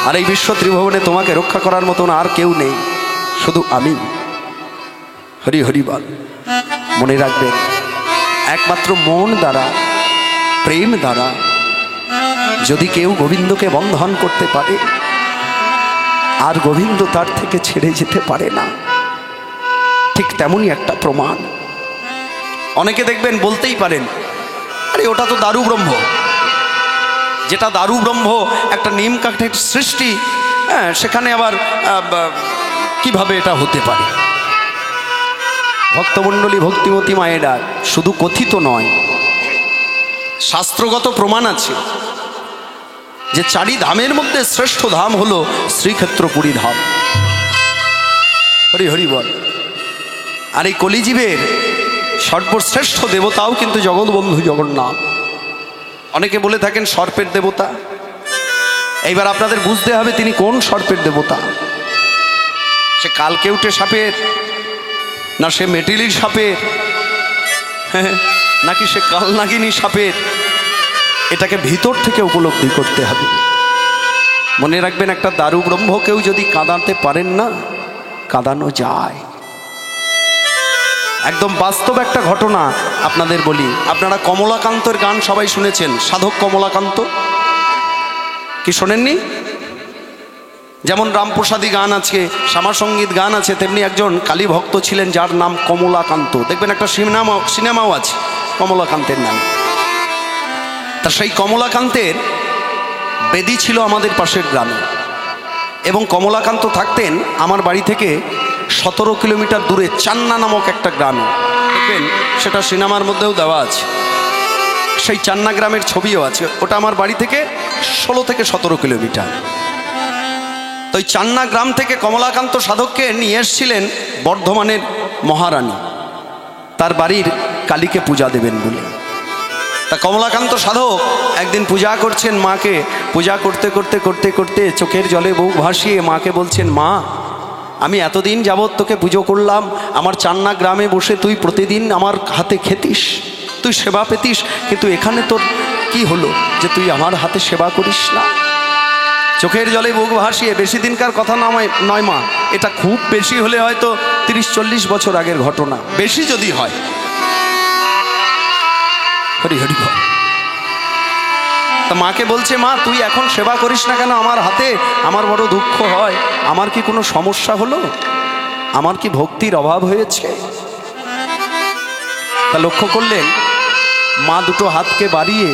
আর এই বিশ্ব ত্রিভুবনে তোমাকে রক্ষা করার মতন আর কেউ নেই, শুধু আমি। হরি হরি বল। মনে রাখবেন, একমাত্র মন দ্বারা, প্রেম দ্বারা যদি কেউ গোবিন্দকে বন্ধন করতে পারে, আর গোবিন্দ তার থেকে ছেড়ে যেতে পারে না। ঠিক তেমনই একটা প্রমাণ। অনেকে দেখবেন বলতেই পারেন, আরে ওটা তো দারু ব্রহ্ম। যেটা দারু ব্রহ্ম একটা নিম কাঠের সৃষ্টি, হ্যাঁ, সেখানে আবার কিভাবে এটা হতে পারে? ভক্তমণ্ডলী, ভক্তিমতী মায়েরা, শুধু কথিত নয়, শাস্ত্রগত প্রমাণ আছে যে চারি ধামের মধ্যে শ্রেষ্ঠ ধাম হলো শ্রীক্ষেত্রপুরী ধাম। হরি হরি বল। আর এই কলিজীবের সর্বশ্রেষ্ঠ দেবতাও কিন্তু জগৎবন্ধু জগন্নাথ। অনেকে বলে থাকেন সর্পের দেবতা। এইবার আপনাদের বুঝতে হবে তিনি কোন সর্পের দেবতা। সে কালকেউটে সাপের, না সে মেটিলির সাপের, নাকি সে কালনাগিনী সাপের, এটাকে ভিতর থেকে উপলব্ধি করতে হবে। মনে রাখবেন, একটা দারু ব্রহ্মকেও যদি কাঁদাতে পারেন না, কাঁদানো যায়। একদম বাস্তব একটা ঘটনা আপনাদের বলি। আপনারা কমলাকান্তর গান সবাই শুনেছেন, সাধক কমলাকান্ত, কি শোনেননি? যেমন রামপ্রসাদী গান আছে, শ্যামাসঙ্গীত গান আছে, তেমনি একজন কালী ভক্ত ছিলেন যার নাম কমলাকান্ত। দেখবেন একটা সিনেমাও আছে কমলাকান্তের নাম। তা সেই কমলাকান্তের বেদি ছিল আমাদের পাশের গ্রামে, এবং কমলাকান্ত থাকতেন আমার বাড়ি থেকে 17 কিলোমিটার দূরে চান্না নামক একটা গ্রামে, দেখবেন সেটা সিনেমার মধ্যেও দেওয়া আছে, সেই চান্না গ্রামের ছবিও আছে। ওটা আমার বাড়ি থেকে 16 থেকে 17 কিলোমিটার। তো ওই চান্না গ্রাম থেকে কমলাকান্ত সাধককে নিয়ে এসেছিলেন বর্ধমানের মহারানী তার বাড়ির কালীকে পূজা দেবেন বলে। তা কমলাকান্ত সাধক একদিন পূজা করছেন মাকে, পূজা করতে করতে করতে করতে চোখের জলে বুক ভাসিয়ে মাকে বলছেন, মা আমি এতদিন যাবৎ তোকে পুজো করলাম, আমার চান্না গ্রামে বসে তুই প্রতিদিন আমার হাতে খেতিস, তুই সেবা পেতিস, কিন্তু এখানে তোর কি হলো যে তুই আমার হাতে সেবা করিস না? চোখের জলে বুক ভাসিয়ে, বেশি দিনকার কথা নয় মা, এটা খুব বেশি হলে হয়তো 30-40 বছর আগের ঘটনা, বেশি যদি হয়। হরি হরি বল। তা মাকে বলছে, মা তুই এখন সেবা করিস না কেন আমার হাতে? আমার বড় দুঃখ হয়, আমার কি কোনো সমস্যা হলো? আমার কি ভক্তির অভাব হয়েছে? তা লক্ষ্য করলেন মা দুটো হাতকে বাড়িয়ে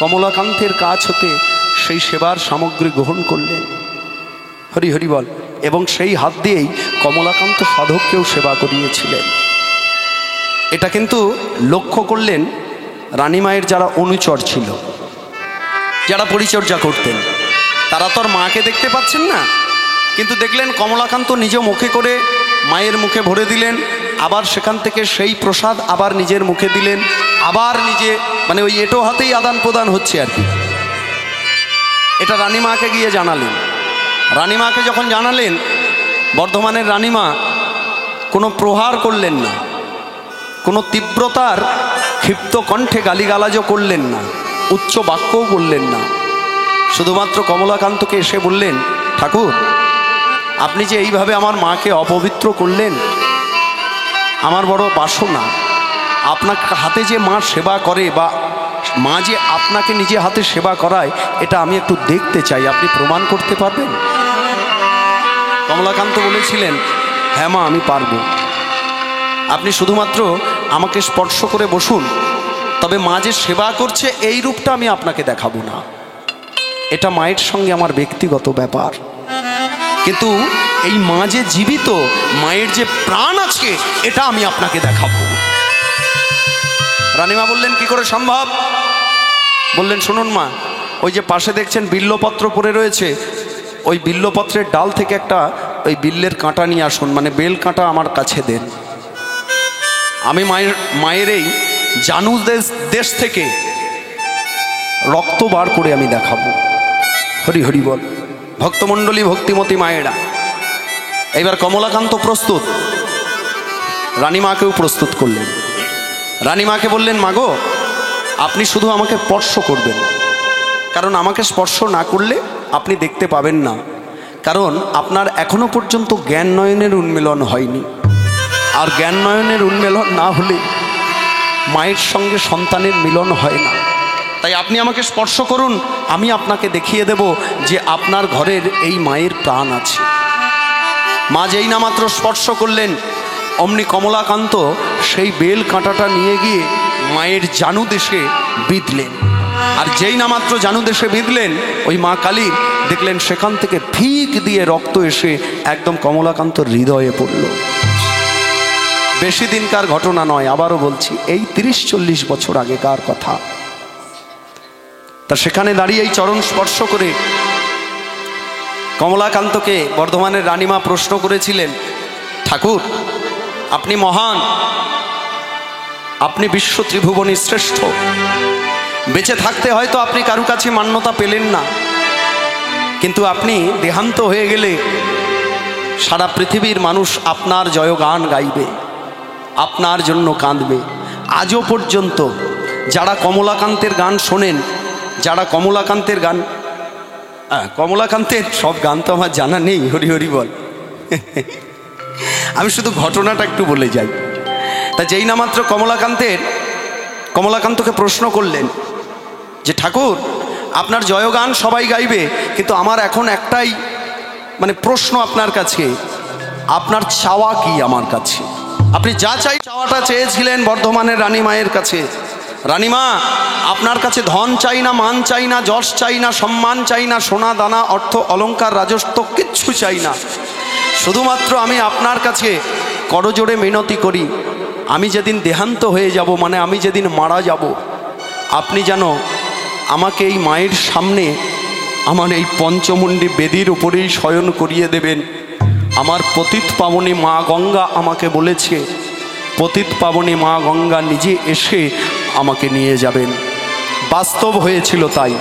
কমলাকান্তের কাছ হতে সেই সেবার সামগ্রী গ্রহণ করলেন। হরি হরি বল। এবং সেই হাত দিয়েই কমলাকান্ত সাধককেও সেবা করিয়েছিলেন। এটা কিন্তু লক্ষ্য করলেন রানীমায়ের যারা অনুচর ছিল, যারা পরিচর্যা করতেন, তারা তো আর মাকে দেখতে পাচ্ছেন না, কিন্তু দেখলেন কমলাকান্ত নিজ মুখে করে মায়ের মুখে ভরে দিলেন, আবার সেখান থেকে সেই প্রসাদ আবার নিজের মুখে দিলেন, আবার নিজে, মানে ওই এটো হাতেই আদান প্রদান হচ্ছে আর কি। এটা রানীমাকে গিয়ে জানালেন। রানীমাকে যখন জানালেন, বর্ধমানের রানীমা কোনো প্রহার করলেন না, কোনো তীব্রতার ক্ষিপ্ত কণ্ঠে গালিগালাজও করলেন না, উচ্চ বাক্যও বললেন না, শুধুমাত্র কমলাকান্তকে এসে বললেন, ঠাকুর আপনি যে এইভাবে আমার মাকে অপবিত্র করলেন, আমার বড় বাসনা, আপনার হাতে যে মা সেবা করে বা মা যে আপনাকে নিজে হাতে সেবা করায়, এটা আমি একটু দেখতে চাই, আপনি প্রমাণ করতে পারবেন? কমলাকান্ত বলেছিলেন, হ্যাঁ মা আমি পারবো, আপনি শুধুমাত্র আমাকে স্পর্শ করে বসুন, তবে মা যে সেবা করছে এই রূপটা আমি আপনাকে দেখাবো না, এটা মায়ের সঙ্গে আমার ব্যক্তিগত ব্যাপার, কিন্তু এই মা যে জীবিত, মায়ের যে প্রাণ আছে, এটা আমি আপনাকে দেখাবো। রানীমা বললেন, কি করে সম্ভব? বললেন, শুনুন মা, ওই যে পাশে দেখছেন বিল্লপত্র পড়ে রয়েছে, ওই বিল্লপত্রের ডাল থেকে একটা ওই বিল্লের কাঁটা নিয়ে আসুন, মানে বেল কাঁটা আমার কাছে দেন, আমি মায়ের এই জানু দেশ থেকে রক্ত বার করে আমি দেখাবো। হরি হরি বল। ভক্তমণ্ডলী, ভক্তিমতী মায়েরা, এবার কমলাকান্ত প্রস্তুত, রানীমাকেও প্রস্তুত করলেন। রানীমাকে বললেন, মাগো আপনি শুধু আমাকে স্পর্শ করবেন, কারণ আমাকে স্পর্শ না করলে আপনি দেখতে পাবেন না, কারণ আপনার এখনো পর্যন্ত জ্ঞান নয়নের উন্মিলন হয়নি, আর জ্ঞান নয়নের উন্মিলন না হলে মায়ের সঙ্গে সন্তানের মিলন হয় না। তাই আপনি আমাকে স্পর্শ করুন, আমি আপনাকে দেখিয়ে দেব যে আপনার ঘরের এই মায়ের প্রাণ আছে। মা যেই না মাত্র স্পর্শ করলেন, অমনি কমলাকান্ত সেই বেল কাঁটাটা নিয়ে গিয়ে মায়ের জানু দেশে বিঁধলেন, আর যেই না মাত্র জানু দেশে বিঁধলেন, ওই মা কালীর দেখলেন সেখান থেকে ফিক দিয়ে রক্ত এসে একদম কমলাকান্তর হৃদয়ে পড়ল। বেশি দিনকার ঘটনা নয়, আবারও বলছি, এই 30-40 বছর আগেকার কথা। তা সেখানে দাঁড়িয়ে এই চরণ স্পর্শ করে কমলাকান্তকে বর্ধমানের রানীমা প্রশ্ন করেছিলেন, ঠাকুর আপনি মহান, আপনি বিশ্ব ত্রিভুবনী শ্রেষ্ঠ, বেঁচে থাকতে হয়তো আপনি কারু কাছে মান্যতা পেলেন না, কিন্তু আপনি দেহান্ত হয়ে গেলে সারা পৃথিবীর মানুষ আপনার জয়গান গাইবে, আপনার জন্য কাঁদবে। আজও পর্যন্ত যারা কমলাকান্তের গান শোনেন, যারা কমলাকান্তের গান, কমলাকান্তের সব গান তো আমার জানা নেই, হরি হরি বল, আমি শুধু ঘটনাটা একটু বলে যাই। তা যেই না মাত্র কমলাকান্তকে প্রশ্ন করলেন যে ঠাকুর আপনার জয়গান সবাই গাইবে, কিন্তু আমার এখন একটাই মানে প্রশ্ন আপনার কাছে, আপনার চাওয়া কি আমার কাছে? আপনি যা চাই চাওয়াটা চেয়েছিলেন বর্ধমানের রানী মায়ের কাছে, রানীমা আপনার কাছে ধন চাই না, মান চাই না, যশ চাই না, সম্মান চাই না, সোনা দানা অর্থ অলংকার রাজস্ব কিচ্ছু চাই না, শুধুমাত্র আমি আপনার কাছে করজোড়ে মিনতি করি, আমি যেদিন দেহান্ত হয়ে যাব, মানে আমি যেদিন মারা যাব, আপনি যেন আমাকে এই মায়ের সামনে আমার এই পঞ্চমুণ্ডী বেদির উপরেই শয়ন করিয়ে দেবেন। আমার পতিত পাবনী মা গঙ্গা আমাকে বলেছে, পতিত পাবনী মা গঙ্গা নিজে এসে আমাকে নিয়ে যাবেন। বাস্তব হয়েছিল তাই।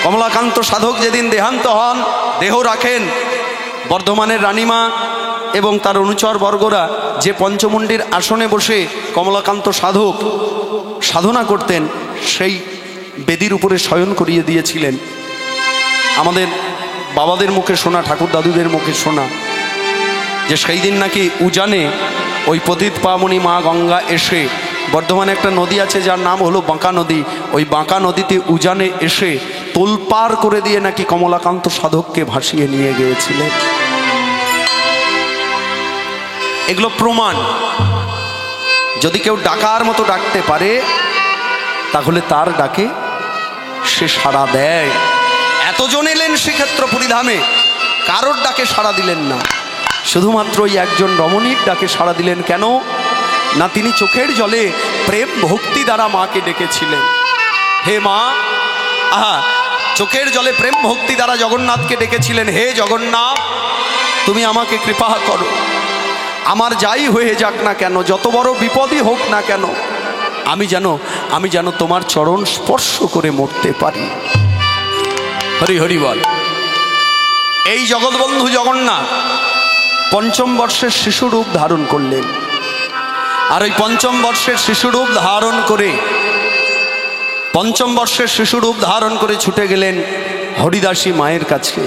কমলাকান্ত সাধক যেদিন দেহান্ত হন, দেহ রাখেন, বর্ধমানের রানীমা এবং তার অনুচর বর্গরা যে পঞ্চমুণ্ডির আসনে বসে কমলাকান্ত সাধক সাধনা করতেন, সেই বেদির উপরে শয়ন করিয়ে দিয়েছিলেন। আমাদের বাবাদের মুখে শোনা, ঠাকুর দাদুদের মুখে শোনা, যে সেই দিন নাকি উজানে ওই পতিত পাবনী মা গঙ্গা এসে, বর্ধমানে একটা নদী আছে যার নাম হলো বাঁকা নদী, ওই বাঁকা নদীতে উজানে এসে তোলপাড় করে দিয়ে নাকি কমলাকান্ত সাধককে ভাসিয়ে নিয়ে গিয়েছিলেন। এগুলো প্রমাণ। যদি কেউ ডাকার মতো ডাকতে পারে, তাহলে তার ডাকে সে সাড়া দেয়। এতজন এলেন শ্রীক্ষেত্র পুরীধামে, কারোর ডাকে সাড়া দিলেন না, শুধুমাত্র ওই একজন রমণীর ডাকে সাড়া দিলেন। কেন না, তিনি চোখের জলে প্রেম ভক্তি দ্বারা মাকে ডেকেছিলেন। হে মা, আহা, চোখের জলে প্রেম ভক্তি দ্বারা জগন্নাথকে ডেকেছিলেন, হে জগন্নাথ, তুমি আমাকে কৃপা করো, আমার যাই হয়ে যাক না কেন, যত বড় বিপদই হোক না কেন, আমি যেন তোমার চরণ স্পর্শ করে মরতে পারি। হরি হরি বল। এই জগৎবন্ধু জগন্নাথ পঞ্চম বর্ষের শিশুরূপ ধারণ করলেন, আর ওই পঞ্চম বর্ষের শিশুরূপ ধারণ করে, পঞ্চম বর্ষের শিশুরূপ ধারণ করে ছুটে গেলেন হরিদাসী মায়ের কাছে।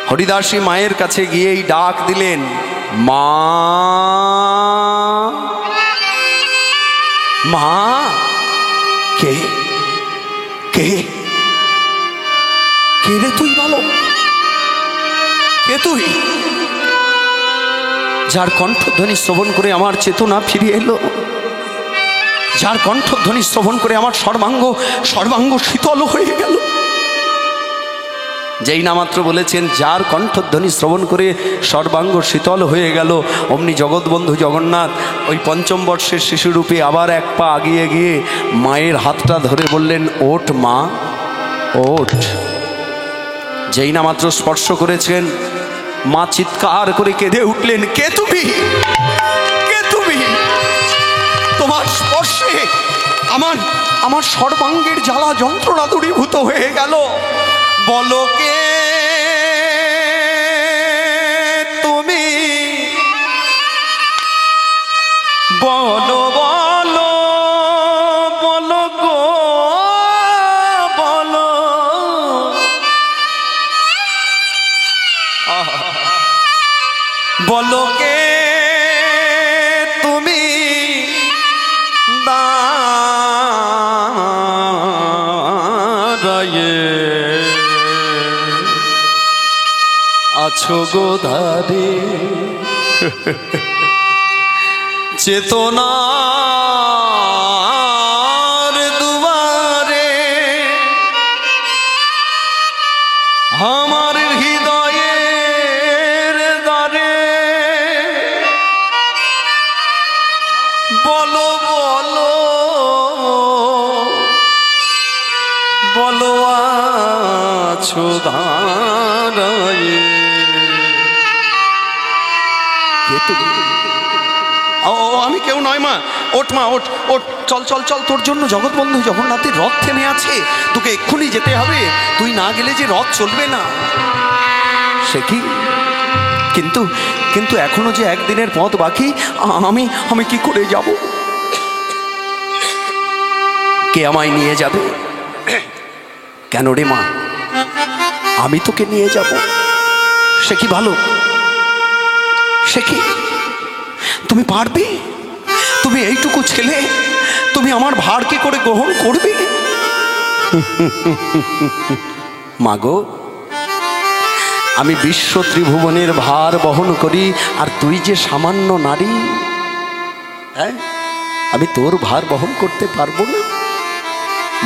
হরিদাসী মায়ের কাছে গিয়েই ডাক দিলেন, মা, মা। কে কে কে রে তুই, বলো কে তুই? যার কণ্ঠধ্বনি শ্রবণ করে আমার চেতনা ফিরে এলো, যার কণ্ঠধ্বনি শ্রবণ করে আমার সর্বাঙ্গ শীতল হয়ে গেল। যেই না মাত্র বলেছেন যার কণ্ঠধ্বনি শ্রবণ করে সর্বাঙ্গ শীতল হয়ে গেল, অমনি জগৎবন্ধু জগন্নাথ ওই পঞ্চম বর্ষের শিশুরূপে আবার এক পা আগিয়ে গিয়ে মায়ের হাতটা ধরে বললেন, ওঠ মা, ওঠ। যেই না মাত্র স্পর্শ করেছেন, মা চিৎকার করে কেঁদে উঠলেন, কে তুমি, কে তুমি? তোমার স্পর্শে আমার সর্বাঙ্গের জ্বালা যন্ত্রণা দূরীভূত হয়ে গেল। বলো কে তুমি, বলো বলো বলো গো, বলো। বলো কে তুমি, দাঁড়ায়ে আছো গো ধারে, চেতনার দুয়ারে, আমার হৃদয়ের দ্বারে। বলো বলো বলো আছো ধারায়ে। ও আমি কেউ নয় মা, ওঠ মা, ওঠ ওঠ, চল চল চল, তোর জন্য জগৎবন্ধু জগন্নাথের রথ থেমে আছে, তোকে এক্ষুনি যেতে হবে, তুই না গেলে যে রথ চলবে না। সে কি? কিন্তু এখনো যে একদিনের পথ বাকি, আমি কি করে যাব? কে আমায় নিয়ে যাবে? কেন রে মা, আমি তোকে নিয়ে যাব। সে কি ভালো? সে কি? তুমি পারবে? তুমি এইটুকু ছেলে, তুমি আমার ভার কি করে গ্রহণ করবে? মাগো, আমি বিশ্ব ত্রিভুবনের ভার বহন করি, আর তুই যে সামান্য নারী, হ্যাঁ, আমি তোর ভার বহন করতে পারবো না।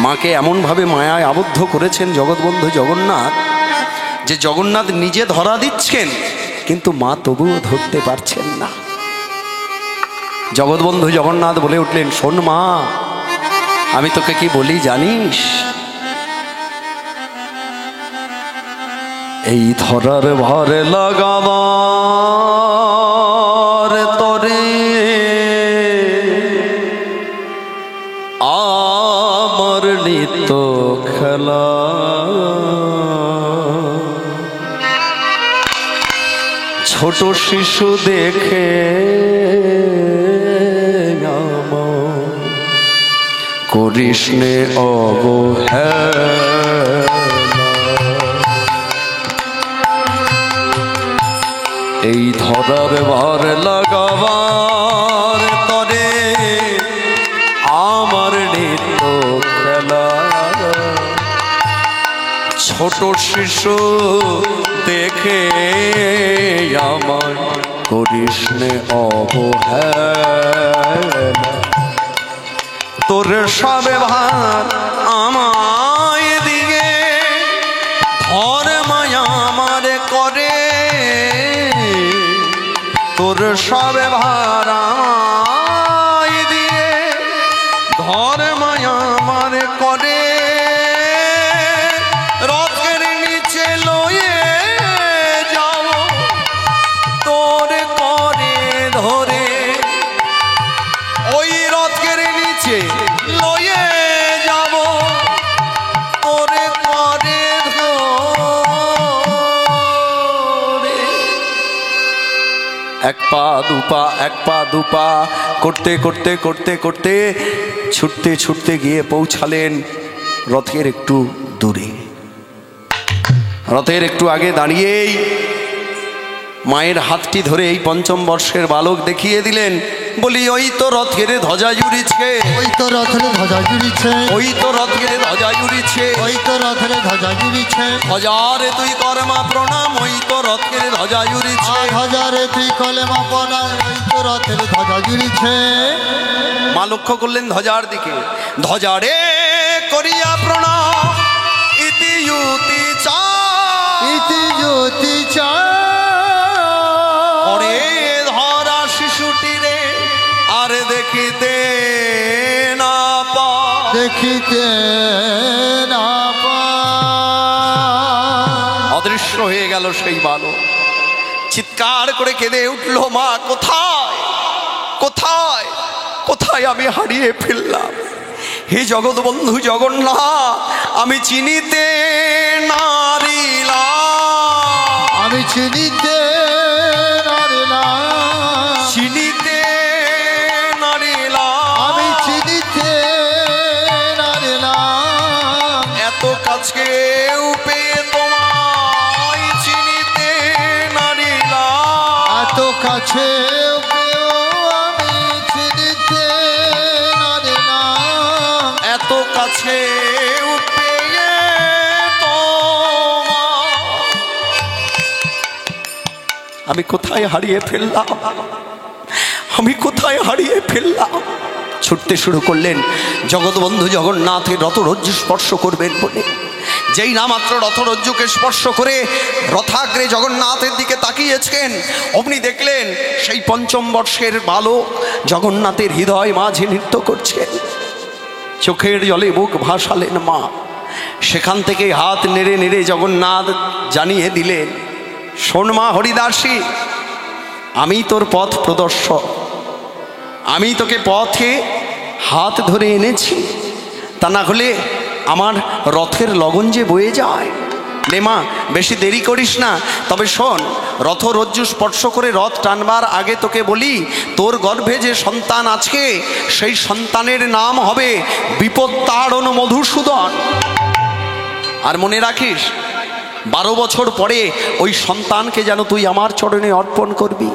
মাকে এমনভাবে মায়ায় আবদ্ধ করেছেন জগৎবন্ধু জগন্নাথ, যে জগন্নাথ নিজে ধরা দিচ্ছেন, কিন্তু মা তবুও ধরতে পারছেন না। জগৎবন্ধু জগন্নাথ বলে উঠলেন, শোন মা, আমি তোকে কি বলি জানিস? এই ধরার ভারে লাগাবার তরে আমার নিত্য খেলা, ছোট শিশু দেখে করিস নে অবহেলা। এই ধরার ভার লাগাবার তরে আমার নিত্য খেলা, ছোট শিশু দেখে আমার করিস নে অবহেলা। তোর সবে ভার আমায় দিয়ে ধর মায়া আমার করে, তোর সবে ভার আমায় দিয়ে ধর মায়া আমার করে, রথের নিচে লয়ে যাও তোর করে ধরে, ওই রথের নিচে লয়ে যাব তোরে করে ধরে। এক পা দুপা এক পা দুপা করতে করতে করতে করতে ছুটতে ছুটতে গিয়ে পৌঁছালেন রথের একটু দূরে। রথের একটু আগে দাঁড়িয়েই মায়ের হাতটি ধরে এই পঞ্চম বর্ষের বালক দেখিয়ে দিলেন, বলি ওই তো রথের ধ্বজা জুড়িছে, ওই তো রথের ধ্বজা জুড়িছে, ওই তো রথের ধ্বজা জুড়িছে, ওই তো রথের ধ্বজা জুড়িছে, ধ্বজারে তুই কর্মা প্রণাম, ওই তো রথের ধ্বজা জুড়িছে, ধ্বজারে তুই কলেমা পড়া, ওই তো রথের ধ্বজা জুড়িছে। মা লক্ষ্য করলেন ধ্বজার দিকে, ধ্বজারে করিয়া প্রণাম, ইতি ইউতি চা, ইতি জ্যোতি চা, ওরে ধরা শিশুটি রে আর দেখিতে না পা, দেখিতে না পায়। অদৃশ্য হয়ে গেল সেই বালক। চিৎকার করে কেঁদে উঠল, মা কোথায় কোথায় কোথায় আমি হারিয়ে ফেললাম? হে জগৎবন্ধু জগন্নাথ, আমি চিনিতে নারিলাম, আমি চিনিতে নারিলাম, চিনিতে নারিলাম, আমি চিনিতে নারিলাম, এত কাছে পেয়ে তোমায় চিনিতে নারিলাম, এত কাছে আমি চিনিতে নারিলাম, এত কাছে পেয়ে তোমায় আমি কোথায় হারিয়ে ফেললাম, আমি কোথায় হারিয়ে ফেললাম? ছুটতে শুরু করলেন জগৎবন্ধু জগন্নাথের রথরজ্জু স্পর্শ করবেন বলে। যেই না মাত্র রথরজ্জুকে স্পর্শ করে রথাগ্রে জগন্নাথের দিকে তাকিয়েছেন, অমনি দেখলেন সেই পঞ্চম বর্ষের বালক জগন্নাথের হৃদয় মাঝে নৃত্য করছেন। চোখের জলে বুক ভাসালেন মা। সেখান থেকে হাত নেড়ে নেড়ে জগন্নাথ জানিয়ে দিলেন, শোন মা হরিদাসী, আমি তোর পথ প্রদর্শক, আমি তোকে পথে হাত ধরে এনেছি, তা না হলে আমার রথের লগন যে বয়ে যায়। নে মা, বেশি দেরি করিস না। তবে শোন, রথরজ্জু স্পর্শ করে রথ টানবার আগে তোকে বলি, তোর গর্ভে যে সন্তান আছে সেই সন্তানের নাম হবে বিপত্তারণ মধুসূদন। আর মনে রাখিস, 12 বছর পরে ওই সন্তানকে যেন তুই আমার চরণে অর্পণ করবি।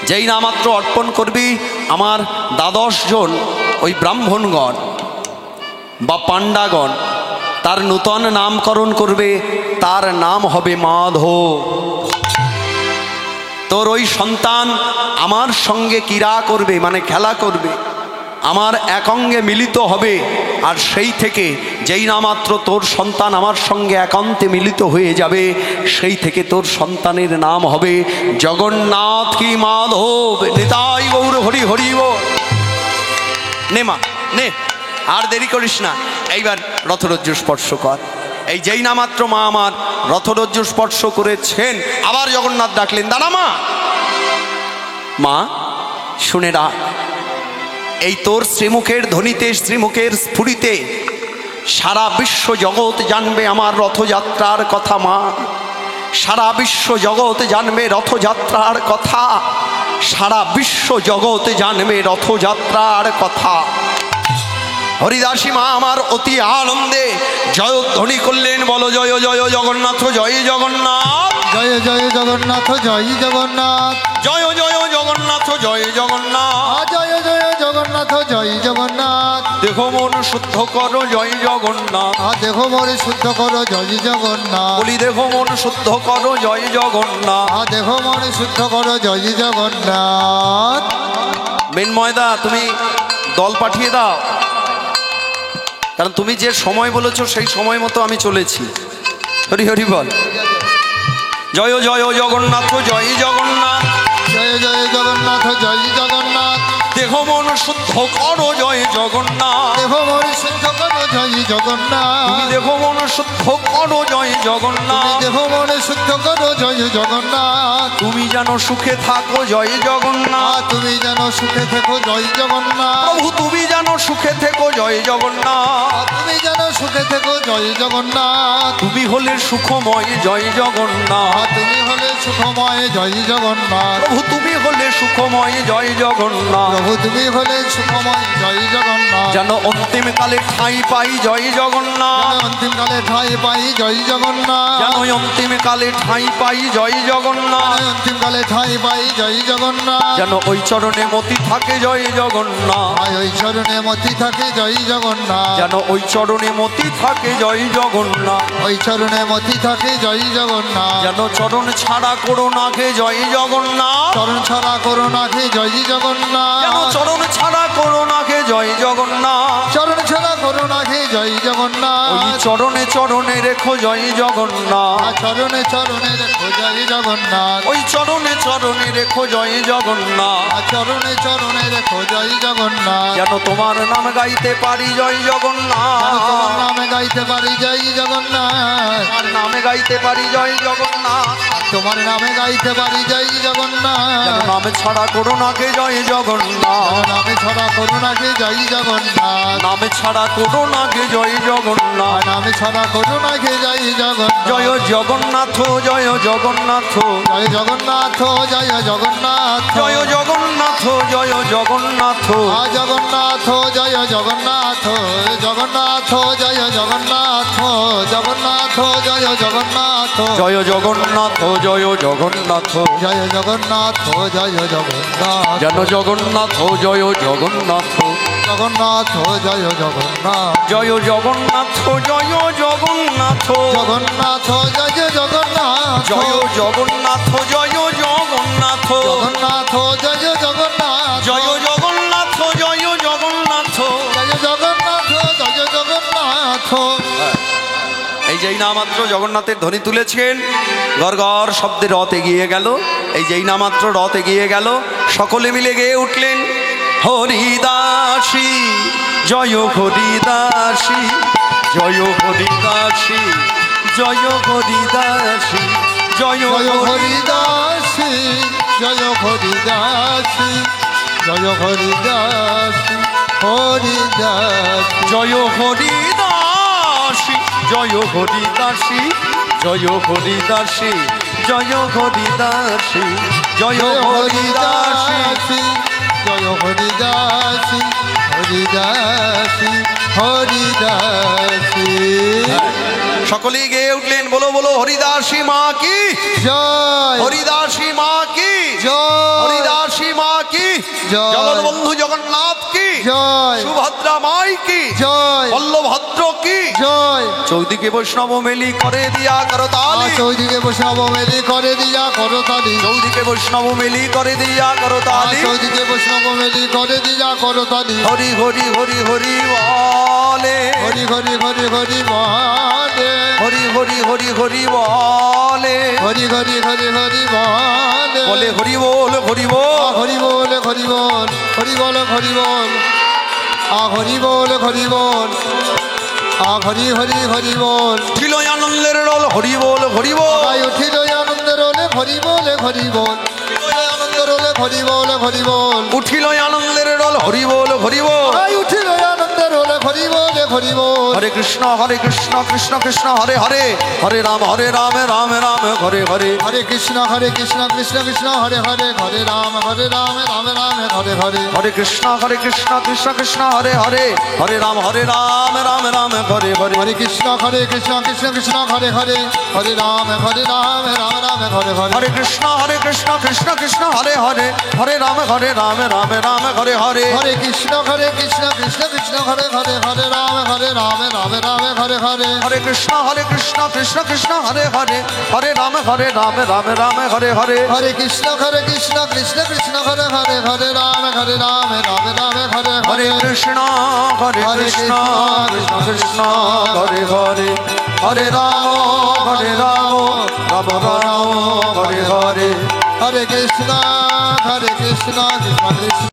যেই না মাত্র অর্পণ করবি, আমার 12 জন ওই ব্রাহ্মণগণ বা পাণ্ডাগণ তার নূতন নামকরণ করবে, তার নাম হবে মাধব। তোর ওই সন্তান আমার সঙ্গে ক্রীড়া করবে, মানে খেলা করবে, আমার এক অঙ্গে মিলিত হবে, আর সেই থেকে যেই না মাত্র তোর সন্তান আমার সঙ্গে একান্তে মিলিত হয়ে যাবে, সেই থেকে তোর সন্তানের নাম হবে জগন্নাথ কি মাধব নিতাই গৌর হরি হরি বল। নে মা নে, আর দেরি করিস না, এইবার রথরজ্জু স্পর্শ কর। এই যেই না মাত্র মা আমার রথরজ্জু স্পর্শ করেছেন, আবার জগন্নাথ ডাকলেন, দাঁড়া মা। মা শুনে রাখ, এই তোর শ্রীমুখের ধ্বনিতে, শ্রীমুখের স্ফুরিতে সারা বিশ্ব জগৎ জানবে আমার রথযাত্রার কথা। মা, সারা বিশ্ব জগৎ জানবে রথযাত্রার কথা, সারা বিশ্ব জগৎ জানবে রথযাত্রার কথা। হরিদাসী মা আমার অতি আনন্দে জয়ধ্বনি করলেন, বলো জয় জয় জগন্নাথ, জয় জগন্নাথ, জয় জয় জগন্নাথ, জয় জগন্নাথ, জয় জয় জগন্নাথ, জয় জগন্নাথ, জয় জয় জগন্নাথ, জয় জগন্নাথ। দেখো মন শুদ্ধ করো জয় জগন্নাথ, দেখো মনে শুদ্ধ করো জয় জগন্নাথ, বলি দেখো মন শুদ্ধ করো জয় জগন্নাথ। দেখো মনে শুদ্ধ করো জয় জগন্নাথ। মৃন্ময়দা তুমি দল পাঠিয়ে দাও, কারণ তুমি যে সময় বলেছো সেই সময় মতো আমি চলেছি। হরি হরি বল। জয় জয় জগন্নাথ, জয় জগন্নাথ, জয় জয় জগন্নাথ, জয় জগন্নাথ, দেহ মন শুদ্ধ করো জয় জগন্নাথ, দেখো মনে শুদ্ধ করো জয় জগন্নাথ, তুমি দেহ মন শুদ্ধ করো জয় জগন্নাথ, দেখো মনে শুদ্ধ করো জয় জগন্নাথ। তুমি যেন সুখে থাকো জয় জগন্নাথ, তুমি যেন সুখে থেকো জয় জগন্নাথ, প্রভু তুমি যেন সুখে থেকো জয় জগন্নাথ, তুমি যেন সুখে থেকো জয় জগন্নাথ। তুমি হলে সুখময় জয় জগন্নাথ, তুমি হলে সুখময় জয় জগন্নাথ, প্রভু তুমি হলে সুখময় জয় জগন্নাথ, প্রভু তুমি হলে সুখময় জয় জগন্নাথ। যেন অন্তিম কালে ঠাঁই পাই জয় জগন্নাথ, অন্তিমকালে ঠাঁই পাই জয় জগন্নাথ, যেন অন্তিম কালে ঠাঁই পাই জয় জগন্নাথ, অন্তিমকালে ঠাঁই পাই জয় জগন্নাথ। যেন ওই চরণে মতি থাকে জয় জগন্নাথ, ওই চরণে মতি থাকে জয় জগন্নাথ, যেন ওই চরণে মতি থাকে জয় জগন্নাথ, ওই চরণে মতি থাকে জয় জগন্নাথ। যেন চরণ ছাড়া করো না খে জয় জগন্নাথ, চরণ ছাড়া করোনা খে জয় যেন জগন্নাথ, চরণ ছাড়া করো না খে জয় জগন্নাথ, চরণ ছাড়া করোনা খে জয় ওই জগন্নাথ। চরণে চরণে রেখো জয় জগন্নাথ, চরণে চরণে রেখো জয় জগন্নাথ, ওই চরণে চরণে রেখো জয় জগন্নাথ, চরণে চরণে রেখো জয় জগন্নাথ। যেন তোমার নাম গাইতে পারি জয় জগন্নাথ, তোমার নামে গাইতে পারি জয় জগন্নাথ, তোমার নামে গাইতে পারি জয় জগন্নাথ, তোমার নামে গাইতে পারি জয় যেন জগন্নাথ। নামে ছাড়া করো না কে জয় জগন্নাথ, নামে ছড়া করুণাকে জয় জগন্নাথ, নামে ছাড়া করো না কে জয় জগন্নাথ, নামে ছড়া করুণাকে জয় জগন্নাথ। জয় জগন্নাথ, জয় জগন্নাথ, জয় জগন্নাথ, জয় জগন্নাথ, জয় জগন্নাথ, জয় জগন্নাথ, জগন্নাথ, জয় জগন্নাথ, জগন্নাথ, জয় জগন্নাথ, জগন্নাথ, জয় জগন্নাথ, জয় জগন্নাথ, জয় জগন্নাথ, জয় জগন্নাথ, জয় জগন্নাথ, যেন জগন্নাথ, জয় জগন্নাথ, জগন্নাথ, জয় জগন্নাথ, জয় জগন্নাথ, জয় জগন্নাথ, জগন্নাথ, জয় জগন্নাথ, জয় জগন্নাথ, জয় জগন্নাথ, জগন্নাথ, জয় জগন্নাথ, জয় জগন্নাথ, জয় জগন্নাথ। জয় জগন্নাথ, জয় জগন্নাথ। এই যেই না মাত্র জগন্নাথের ধ্বনি তুলেছেন, গড় গড় শব্দে রথ এগিয়ে গেল। এই যেই না মাত্র রথ এগিয়ে গেল, সকলে মিলে গেয়ে উঠলেন, হরিদাসী জয় হরিদাসী, জয় হরিদাসী, জয় হরিদাসী, জয় জয় হরিদাসী, হরিদাসী, জয় হরিদাসী, জয় হরিদাসী, হরিদাসী। জয় হরিদাসী, জয় হরিদাসী, জয় হরিদাসী, জয় হরিদাসী, জয় জয় হরিদাসী। হরিদাসী, জয় হরিদাসী, হরিদাসী, হরিদাসী। সকলেই গেয়ে উঠলেন, বলো বলো হরিদাসী মা কি, জয় হরিদাসী মা কি, জয় হরিদাসী মা কি, জয়। জগৎবন্ধু জগন্নাথ কি, জয় সুভদ্রা মাই কি, জয় বল্লভদ্র কি, জয়। চৌদিকে বৈষ্ণব মেলি করে দিয়া করতালি, চৌদিকে বৈষ্ণব মেলি করে দিয়া করতালি, চৌদিকে বৈষ্ণব মেলি করে দিয়া করতালি, চৌদিকে বৈষ্ণব মেলি করে দিয়া করতালি। হরি হরি হরি হরি বল। বলে হরি হরি হরি হরি বলে হরি হরি হরি হরি বলে হরি হরি হরি হরি বলে বলে হরি বল হরি বল হরি বল হরি বল হরি বল হরি বল হরি বল হরি বল হরি হরি হরি বল উঠিল আনন্দের রোল হরি বল হরি বল উঠিল আনন্দের রোলে হরি বল হরি বল আনন্দের রোলে হরি বল হরি বল উঠিল আনন্দের রোল হরি বল হরি বল উঠিল আনন্দের রোলে হরি বল হরি বল হরে কৃষ্ণ কৃষ্ণ কৃষ্ণ হরে হরে হরে রাম রাম রাম হরে হরে হরে কৃষ্ণ কৃষ্ণ কৃষ্ণ হরে হরে হরে রাম রাম রাম হরে হরে হরে কৃষ্ণ কৃষ্ণ কৃষ্ণ হরে হরে হরে রাম রাম রাম হরে হরে হরে কৃষ্ণ কৃষ্ণ কৃষ্ণ হরে হরে হরে রাম রাম রাম হরে হরে হরে কৃষ্ণ কৃষ্ণ কৃষ্ণ হরে হরে হরে রাম রাম রাম হরে হরে হরে কৃষ্ণ কৃষ্ণ কৃষ্ণ হরে হরে হরে রাম রাম রাম হরে হরে হরে কৃষ্ণ কৃষ্ণ কৃষ্ণ হরে হরে হরে রাম রাম রাম হরে হরে হরে কৃষ্ণ কৃষ্ণ কৃষ্ণ হরে হরে হরে রাম রাম রাম হরে হরে কৃষ্ণ কৃষ্ণ কৃষ্ণ হরে হরে হরে রাম রাম রাম হরে হরে হরে কৃষ্ণ কৃষ্ণ কৃষ্ণ